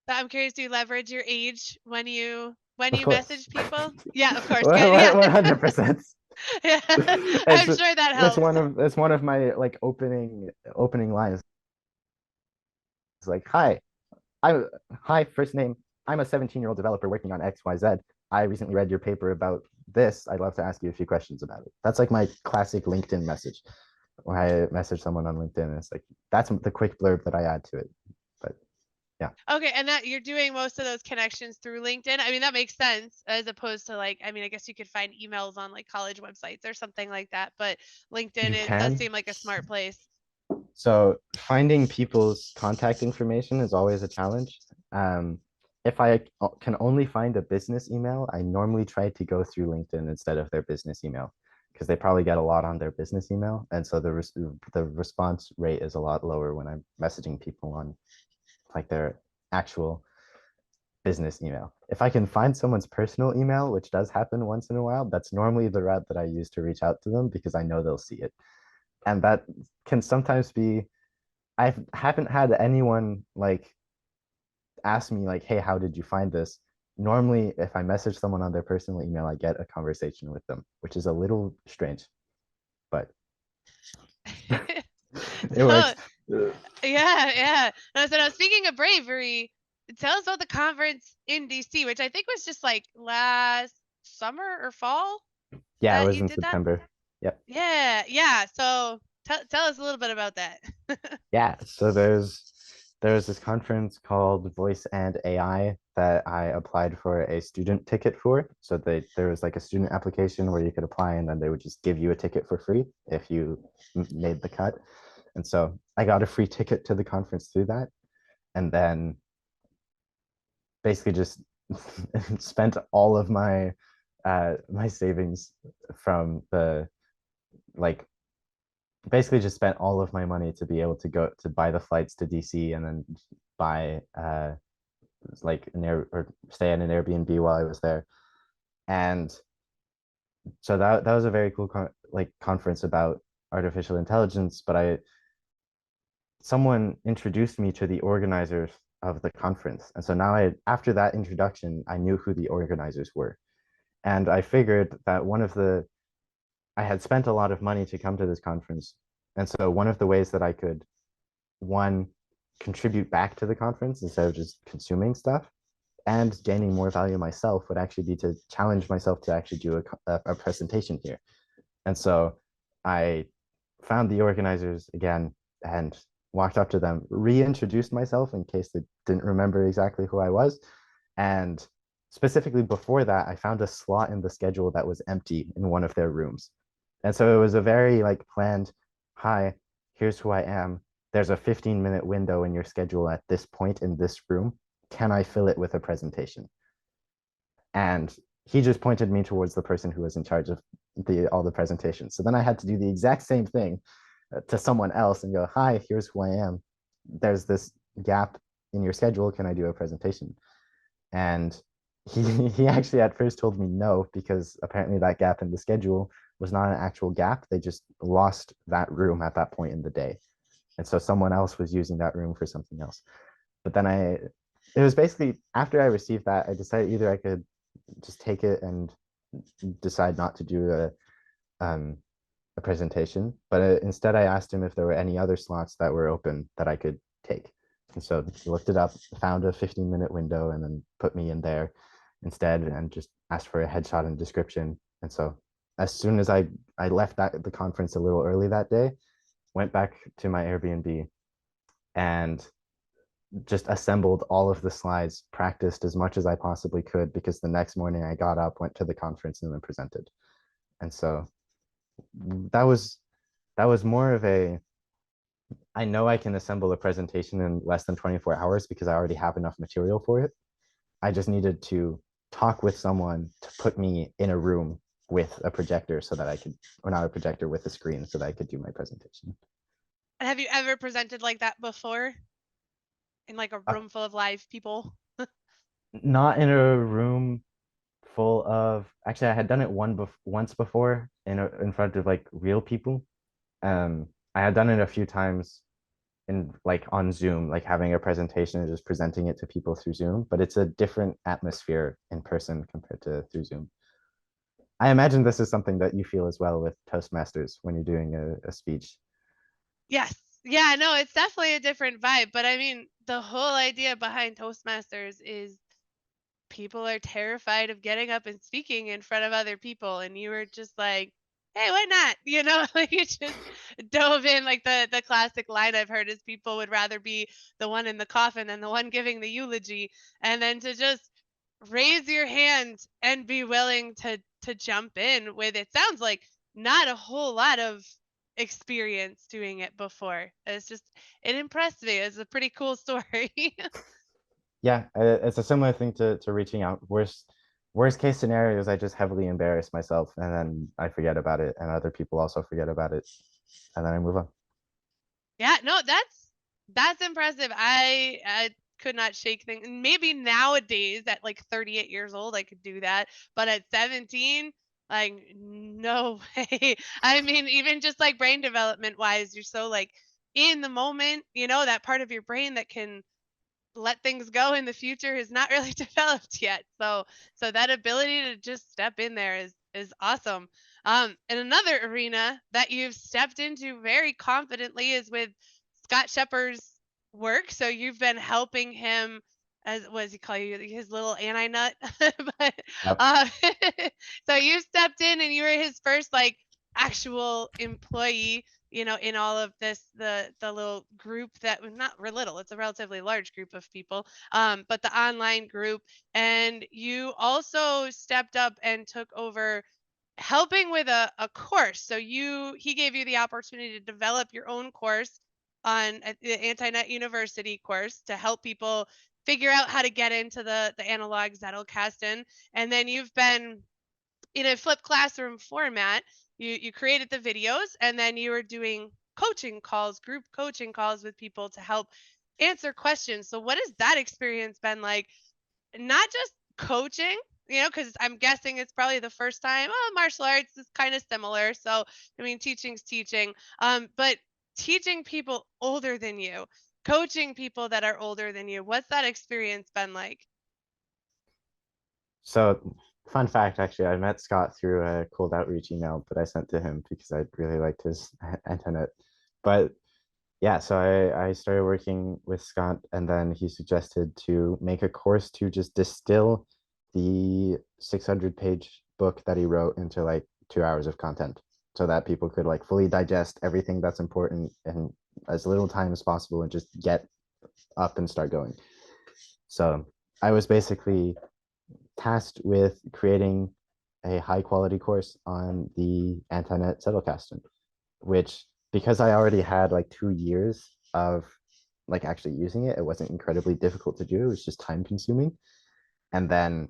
I'm curious, do you leverage your age when you Of course. message people? Yeah, of course. Good. Yeah. 100%. Yeah. It's I'm sure that it's helps. one of my like opening lines. It's like, I'm hi, first name. I'm a 17-year-old developer working on XYZ. I recently read your paper about this. I'd love to ask you a few questions about it. That's like my classic LinkedIn message. When I message someone on LinkedIn, it's like, that's the quick blurb that I add to it. But yeah. Okay, and that you're doing most of those connections through LinkedIn. I mean, that makes sense as opposed to like, I mean, I guess you could find emails on like college websites or something like that, but LinkedIn You it does can. seem like a smart place. So finding people's contact information is always a challenge. Um, if I can only find a business email, I normally try to go through LinkedIn instead of their business email, because they probably get a lot on their business email, and so the response rate is a lot lower when I'm messaging people on like their actual business email. If I can find someone's personal email, which does happen once in a while, that's normally the route that I use to reach out to them, because I know they'll see it. And that can sometimes be, I haven't had anyone like ask me like, hey, how did you find this? Normally, if I message someone on their personal email, I get a conversation with them, which is a little strange, but it No, works. yeah, yeah. No, so now speaking of bravery, tell us about the conference in DC, which I think was just like last summer or fall Yeah, it that was you in did that. September. Yep. Yeah, yeah. So tell us a little bit about that. Yeah, so there's this conference called Voice and AI that I applied for a student ticket for. So there was like a student application where you could apply, and then they would just give you a ticket for free if you made the cut. And so I got a free ticket to the conference through that, and then basically just spent all of my savings from the like basically just spent all of my money to be able to go to buy the flights to DC, and then buy like an air or stay in an Airbnb while I was there. And so that was a very cool conference about artificial intelligence. But I someone introduced me to the organizers of the conference, and so now after that introduction, I knew who the organizers were, and I figured that I had spent a lot of money to come to this conference, and so one of the ways that I could, one, contribute back to the conference instead of just consuming stuff and gaining more value myself, would actually be to challenge myself to actually do a presentation here. And so I found the organizers again and walked up to them, reintroduced myself in case they didn't remember exactly who I was. And specifically before that, I found a slot in the schedule that was empty in one of their rooms. And so it was a very like planned, hi, here's who I am. There's a 15-minute window in your schedule at this point in this room. Can I fill it with a presentation? And he just pointed me towards the person who was in charge of all the presentations. So then I had to do the exact same thing to someone else and go, hi, here's who I am. There's this gap in your schedule. Can I do a presentation? And he actually at first told me no, because apparently that gap in the schedule was not an actual gap. They just lost that room at that point in the day. And so someone else was using that room for something else. But then it was basically after I received that, I decided either I could just take it and decide not to do a presentation, but instead I asked him if there were any other slots that were open that I could take. And so he looked it up, found a 15-minute window, and then put me in there instead, and just asked for a headshot and description. And so as soon as I left the conference a little early that day, went back to my Airbnb and just assembled all of the slides, practiced as much as I possibly could, because the next morning I got up, went to the conference, and then presented. And so that was more of a, I know I can assemble a presentation in less than 24 hours because I already have enough material for it. I just needed to talk with someone to put me in a room with a projector so that I could, or not a projector, with a screen so that I could do my presentation. Have you ever presented like that before in like a Uh, room full of live people? Not in a room full of, actually I had done it once before in front of like real people. I had done it a few times in like on Zoom, like having a presentation and just presenting it to people through Zoom, but it's a different atmosphere in person compared to through Zoom. I imagine this is something that you feel as well with Toastmasters when you're doing a speech. Yes. Yeah, no, it's definitely a different vibe, but I mean, the whole idea behind Toastmasters is people are terrified of getting up and speaking in front of other people, and you were just like, hey, why not? Like you just dove in. Like the classic line I've heard is people would rather be the one in the coffin than the one giving the eulogy. And then to just raise your hand and be willing to jump in with, it sounds like, not a whole lot of experience doing it before. It impressed me. It's a pretty cool story. Yeah, it's a similar thing to reaching out. Worst case scenario is I just heavily embarrass myself and then I forget about it, and other people also forget about it, and then I move on. Yeah, no, that's impressive. I could not shake things. Maybe nowadays at like 38 years old I could do that, but at 17, like no way. I mean, even just like brain development wise, you're so like in the moment, that part of your brain that can let things go in the future is not really developed yet. So that ability to just step in there is awesome. And another arena that you've stepped into very confidently is with Scott Shepard's work. So you've been helping him, as what does he call you, his little anti nut. But Yep. uh, so you stepped in and you were his first like actual employee, in all of this, the little group that was not little, it's a relatively large group of people, but the online group. And you also stepped up and took over helping with a course. So he gave you the opportunity to develop your own course on the Anti-Net University course to help people figure out how to get into the analog zettelkasten. And then you've been in a flipped classroom format. You created the videos, and then you were doing coaching calls, group coaching calls with people to help answer questions. So what has that experience been like? Not just coaching, because I'm guessing it's probably the first time. Oh, martial arts is kind of similar. So I mean, teaching's teaching. But teaching people older than you, coaching people that are older than you, what's that experience been like? So, fun fact, actually, I met Scott through a cold outreach email that I sent to him because I really liked his internet. But yeah, so I started working with Scott, and then he suggested to make a course to just distill the 600-page book that he wrote into like 2 hours of content so that people could like fully digest everything that's important in as little time as possible and just get up and start going. So I was basically tasked with creating a high quality course on the Anti-Net zettelkasten, which, because I already had like 2 years of like actually using it, it wasn't incredibly difficult to do. It was just time consuming. And then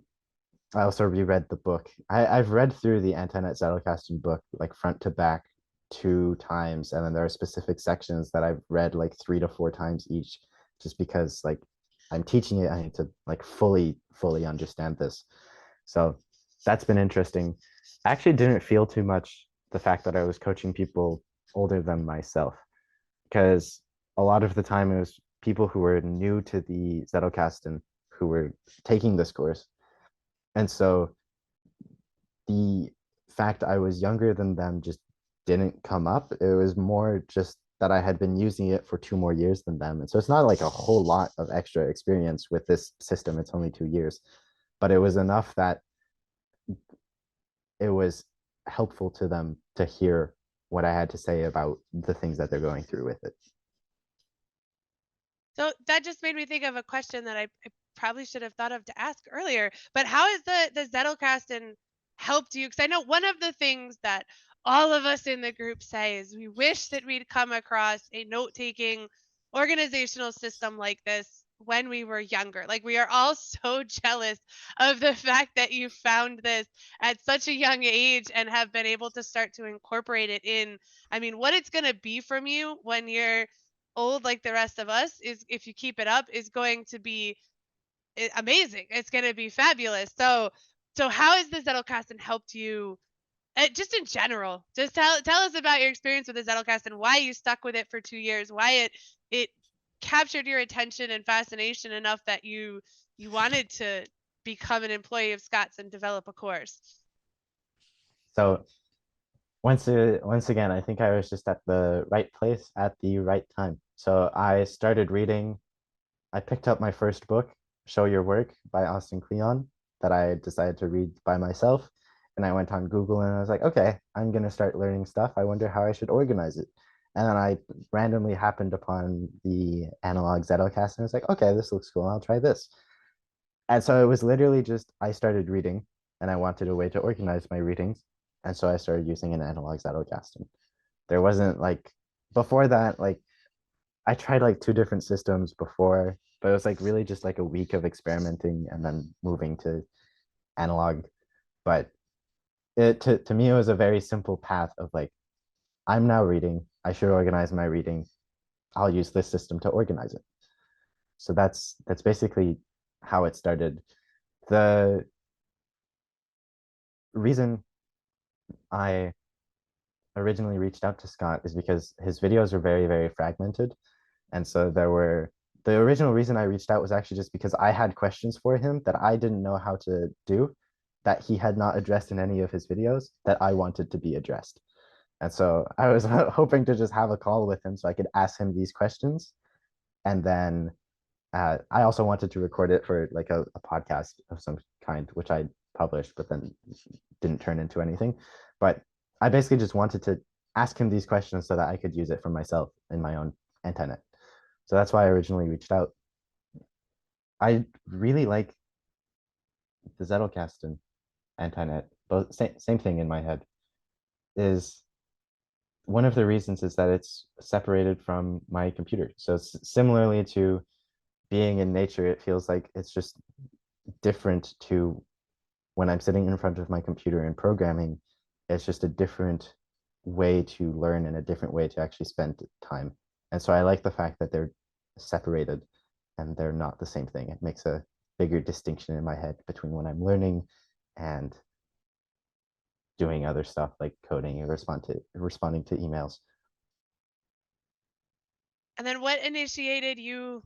I also reread the book. I've read through the Anti-Net zettelkasten book like front to back 2 times, and then there are specific sections that I've read like 3 to 4 times each, just because like I'm teaching it, I need to like fully understand this. So that's been interesting. I actually didn't feel too much the fact that I was coaching people older than myself, because a lot of the time it was people who were new to the zettelkasten who were taking this course. And so the fact I was younger than them just didn't come up. It was more just that I had been using it for 2 more years than them. And so it's not like a whole lot of extra experience with this system. It's only 2 years, but it was enough that it was helpful to them to hear what I had to say about the things that they're going through with it. So that just made me think of a question that I probably should have thought of to ask earlier. But how has the zettelkasten helped you? Because I know one of the things that all of us in the group say is we wish that we'd come across a note-taking organizational system like this when we were younger. Like we are all so jealous of the fact that you found this at such a young age and have been able to start to incorporate it in. I mean, what it's going to be from you when you're old like the rest of us is, if you keep it up, is going to be amazing. It's going to be fabulous. So how has the zettelkasten helped you, just in general? Just tell us about your experience with the zettelkasten, why you stuck with it for 2 years, why it captured your attention and fascination enough that you wanted to become an employee of Scott's and develop a course. So once again, I think I was just at the right place at the right time. So I started reading. I picked up my first book, Show Your Work by Austin Kleon, that I decided to read by myself. And I went on Google and I was like, okay, I'm going to start learning stuff. I wonder how I should organize it. And then I randomly happened upon the analog Zettelkasten. And I was like, okay, this looks cool. I'll try this. And so it was literally just I started reading and I wanted a way to organize my readings. And so I started using an analog Zettelkasten. There wasn't like before that, like I tried like two different systems before, but it was like really just like a week of experimenting and then moving to analog. But to me, it was a very simple path of like, I'm now reading. I should organize my reading. I'll use this system to organize it. So that's basically how it started. The reason I originally reached out to Scott is because his videos are very, very fragmented. And so the original reason I reached out was actually just because I had questions for him that I didn't know how to do, that he had not addressed in any of his videos that I wanted to be addressed. And so I was hoping to just have a call with him so I could ask him these questions. And then I also wanted to record it for like a podcast of some kind, which I published, but then didn't turn into anything. But I basically just wanted to ask him these questions so that I could use it for myself in my own internet. So that's why I originally reached out. I really like the Zettelkasten internet. Both same thing in my head. Is one of the reasons is that it's separated from my computer. So similarly to being in nature, it feels like it's just different to when I'm sitting in front of my computer and programming. It's just a different way to learn and a different way to actually spend time. And so I like the fact that they're separated and they're not the same thing. It makes a bigger distinction in my head between when I'm learning and doing other stuff like coding and responding to emails. And then what initiated you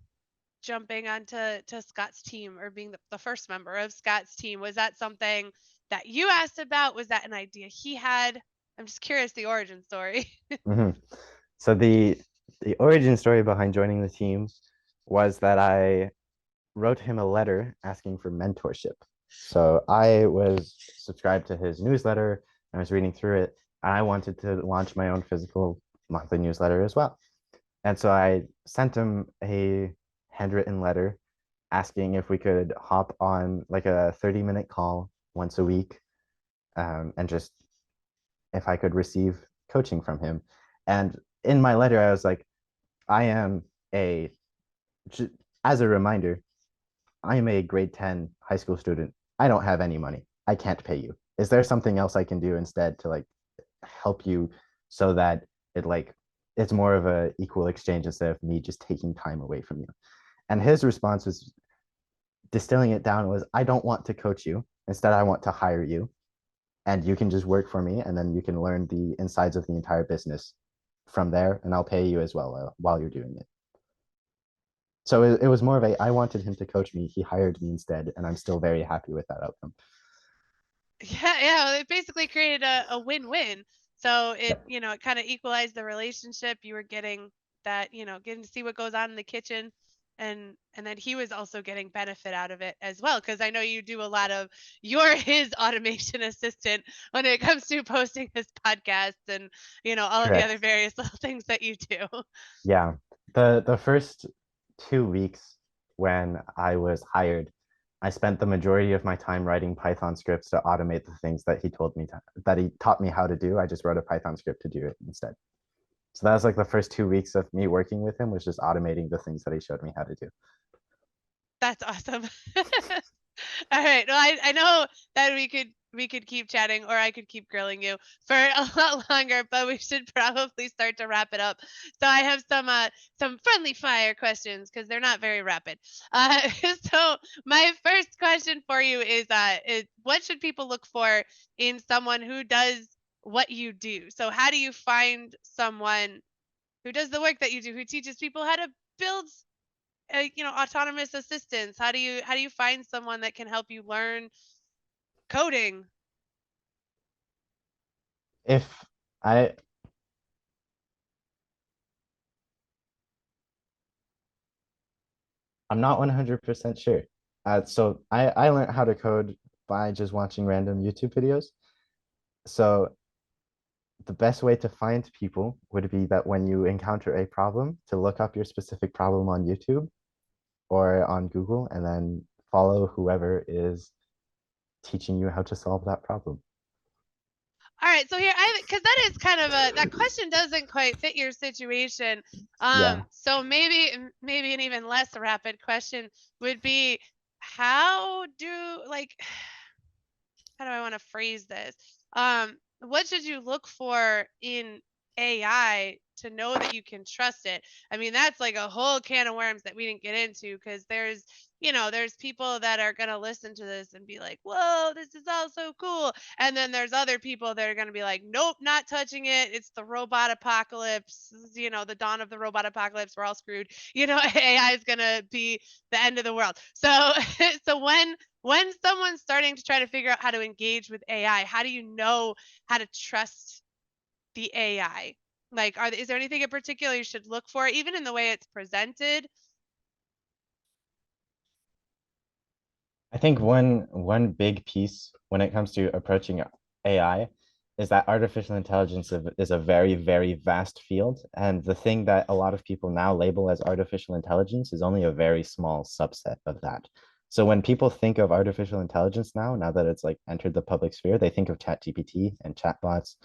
jumping onto Scott's team, or being the first member of Scott's team? Was that something that you asked about? Was that an idea he had? I'm just curious the origin story. Mm-hmm. So the origin story behind joining the team was that I wrote him a letter asking for mentorship. So I was subscribed to his newsletter. I was reading through it. And I wanted to launch my own physical monthly newsletter as well. And so I sent him a handwritten letter asking if we could hop on like a 30-minute call once a week, and just if I could receive coaching from him. And in my letter, I was like, I am a, as a reminder, I am a grade 10 high school student. I don't have any money. I can't pay you. Is there something else I can do instead to like help you so that it's more of a equal exchange instead of me just taking time away from you? And his response was, distilling it down, was, I don't want to coach you. Instead, I want to hire you and you can just work for me and then you can learn the insides of the entire business from there and I'll pay you as well while you're doing it. So it was more of a, I wanted him to coach me. He hired me instead, and I'm still very happy with that outcome. Yeah, it basically created a win-win. So Yeah, it kind of equalized the relationship. You were getting that, getting to see what goes on in the kitchen, and then he was also getting benefit out of it as well, because I know you do a lot of you're his automation assistant when it comes to posting his podcast and all of the other correct. various little things that you do. Yeah. The first 2 weeks when I was hired, I spent the majority of my time writing Python scripts to automate the things that he taught me how to do. I just wrote a Python script to do it instead. So that was like the first 2 weeks of me working with him was just automating the things that he showed me how to do. That's awesome. All right. Well, I know that we could keep chatting, or I could keep grilling you for a lot longer, but we should probably start to wrap it up. So I have some friendly fire questions because they're not very rapid. Uh, so my first question for you is what should people look for in someone who does what you do? So how do you find someone who does the work that you do, who teaches people how to build autonomous assistants? How do you find someone that can help you learn coding? If I I'm not 100% sure. So I learned how to code by just watching random YouTube videos. So the best way to find people would be that when you encounter a problem, to look up your specific problem on YouTube or on Google and then follow whoever is teaching you how to solve that problem. All right, so here I because that is kind of a that question doesn't quite fit your situation. Yeah. So maybe an even less rapid question would be how do like how do I want to phrase this? What should you look for in AI to know that you can trust it? I mean, that's like a whole can of worms that we didn't get into, because there's people that are going to listen to this and be like, whoa, this is all so cool. And then there's other people that are going to be like, nope, not touching it. It's the robot apocalypse, the dawn of the robot apocalypse. We're all screwed. AI is going to be the end of the world. So, so when someone's starting to try to figure out how to engage with AI, how do you know how to trust the AI? Like, is there anything in particular you should look for, even in the way it's presented? I think one big piece when it comes to approaching AI is that artificial intelligence is a very, very vast field. And the thing that a lot of people now label as artificial intelligence is only a very small subset of that. So when people think of artificial intelligence now that it's like entered the public sphere, they think of ChatGPT and chatbots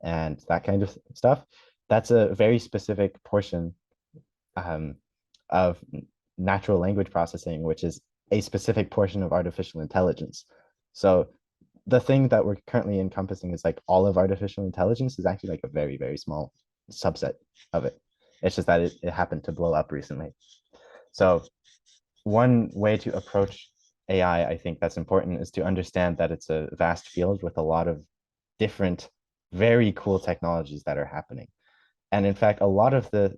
and that kind of stuff. That's a very specific portion um, of natural language processing, which is a specific portion of artificial intelligence. So the thing that we're currently encompassing is like all of artificial intelligence is actually like a very, very small subset of it. It's just that it happened to blow up recently. So one way to approach AI, I think that's important, is to understand that it's a vast field with a lot of different, very cool technologies that are happening. And in fact, a lot of the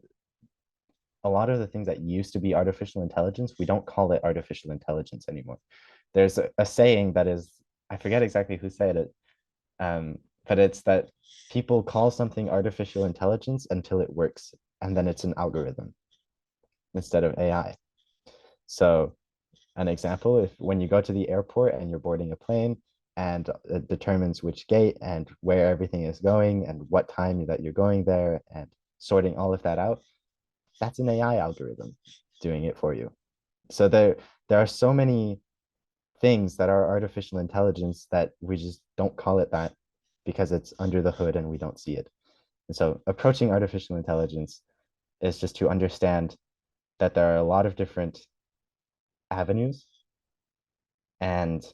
things that used to be artificial intelligence, we don't call it artificial intelligence anymore. There's a saying that is, I forget exactly who said it, but it's that people call something artificial intelligence until it works, and then it's an algorithm instead of AI. So an example, if when you go to the airport and you're boarding a plane and it determines which gate and where everything is going and what time that you're going there and sorting all of that out, that's an AI algorithm doing it for you. So there are so many things that are artificial intelligence that we just don't call it that because it's under the hood and we don't see it. And so approaching artificial intelligence is just to understand that there are a lot of different avenues, and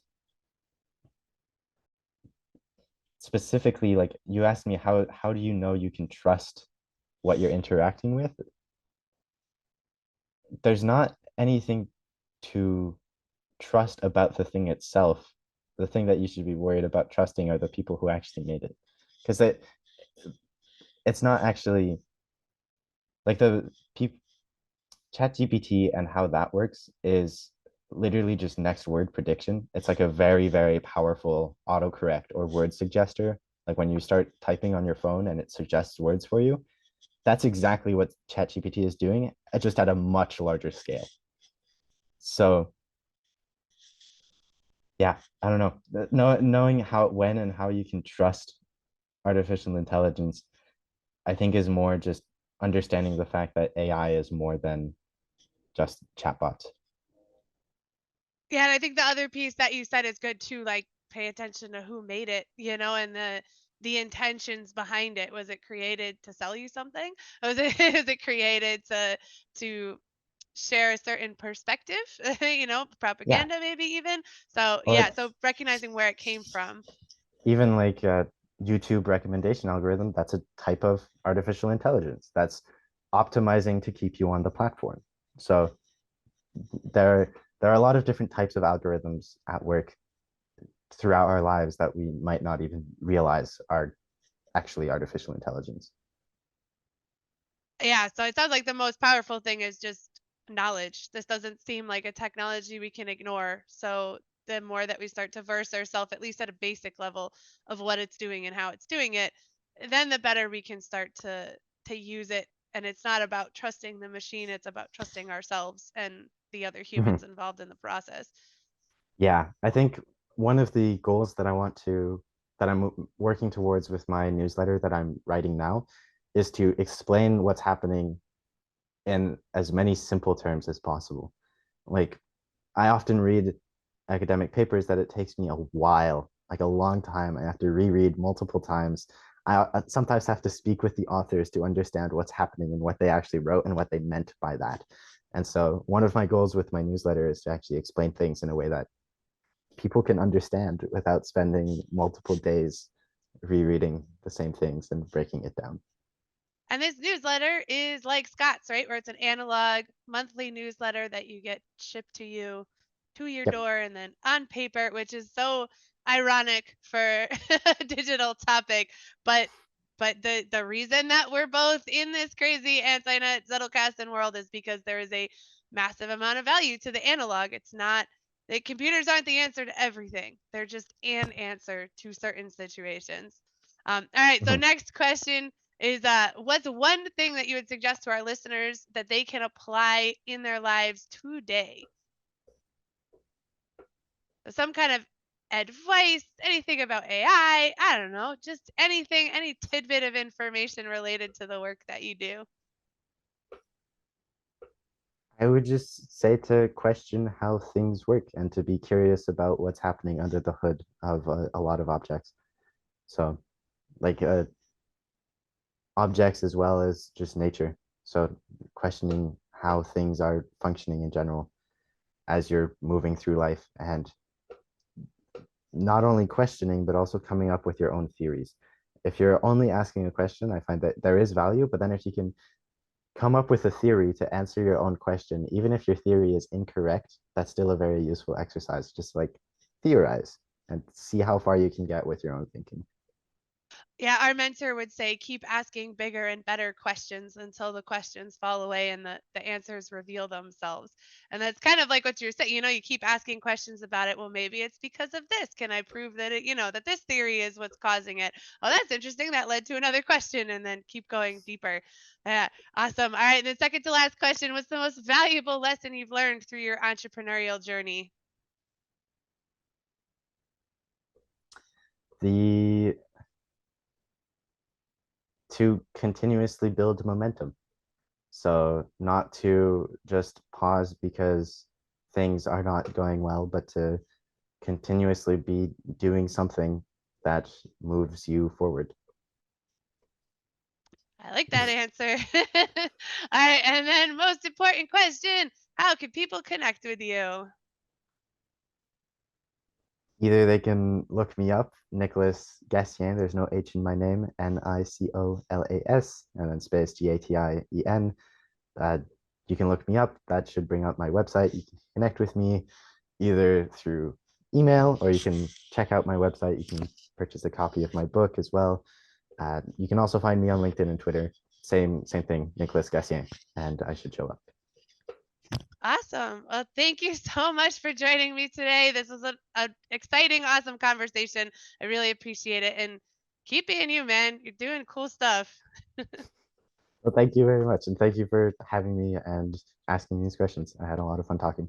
specifically, like you asked me, how do you know you can trust what you're interacting with? There's not anything to trust about the thing itself. The thing that you should be worried about trusting are the people who actually made it, because it's not actually like the people. ChatGPT and how that works is literally just next word prediction. It's like a very, very powerful autocorrect or word suggester like when you start typing on your phone and it suggests words for you, that's exactly what ChatGPT is doing, just at a much larger scale. So yeah, I don't know. Knowing how, when, and how you can trust artificial intelligence, I think is more just understanding the fact that AI is more than just chatbots. Yeah, and I think the other piece that you said is good too, like pay attention to who made it, and the intentions behind it. Was it created to sell you something? Was it is it created to share a certain perspective, Yeah, propaganda maybe even. So, well, yeah, so it's recognizing where it came from. even like a YouTube recommendation algorithm. That's a type of artificial intelligence that's optimizing to keep you on the platform. So there are a lot of different types of algorithms at work throughout our lives that we might not even realize are actually artificial intelligence. Yeah, so it sounds like the most powerful thing is just knowledge. This doesn't seem like a technology we can ignore. So the more that we start to verse ourselves, at least at a basic level, of what it's doing and how it's doing it, then the better we can start to use it. And it's not about trusting the machine, it's about trusting ourselves and the other Mhm. humans involved in the process. Yeah, I think one of the goals that I'm working towards with my newsletter that I'm writing now is to explain what's happening in as many simple terms as possible. Like, I often read academic papers that it takes me a while, like a long time. I have to reread multiple times. I sometimes have to speak with the authors to understand what's happening and what they actually wrote and what they meant by that. And so, one of my goals with my newsletter is to actually explain things in a way that people can understand without spending multiple days rereading the same things and breaking it down. And this newsletter is like Scott's, right? Where it's an analog monthly newsletter that you get shipped to your Yep. door and then on paper, which is so ironic for a digital topic. But the reason that we're both in this crazy anti-net zettelkasten world is because there is a massive amount of value to the analog. It's not the computers aren't the answer to everything. They're just an answer to certain situations. All right, so Mhm. next question is what's one thing that you would suggest to our listeners that they can apply in their lives today? Some kind of advice, anything about AI, I don't know, just anything, any tidbit of information related to the work that you do. I would just say to question how things work and to be curious about what's happening under the hood of a lot of objects. So, like objects as well as just nature. So, questioning how things are functioning in general as you're moving through life, and not only questioning, but also coming up with your own theories. If you're only asking a question, I find that there is value, but then if you can come up with a theory to answer your own question, even if your theory is incorrect, that's still a very useful exercise. Just like theorize and see how far you can get with your own thinking. Yeah, our mentor would say keep asking bigger and better questions until the questions fall away and the answers reveal themselves. And that's kind of like what you're saying. You keep asking questions about it. Well, maybe it's because of this. Can I prove that that this theory is what's causing it? Oh, that's interesting. That led to another question and then keep going deeper. Yeah, awesome. All right. And then second to last question, what's the most valuable lesson you've learned through your entrepreneurial journey? The To continuously build momentum. So not to just pause because things are not going well, but to continuously be doing something that moves you forward. I like that answer. All right. And then, most important question, how can people connect with you? Either they can look me up, Nicolas Gatien, there's no H in my name, Nicolas, and then space Gatien. Uh, you can look me up. That should bring up my website. You can connect with me either through email, or you can check out my website. You can purchase a copy of my book as well. You can also find me on LinkedIn and Twitter. Same thing, Nicolas Gatien, and I should show up. Awesome. Well, thank you so much for joining me today. This was a exciting, awesome conversation. I really appreciate it. And Keep being you, man. You're doing cool stuff. Well, thank you very much. And thank you for having me and asking these questions. I had a lot of fun talking.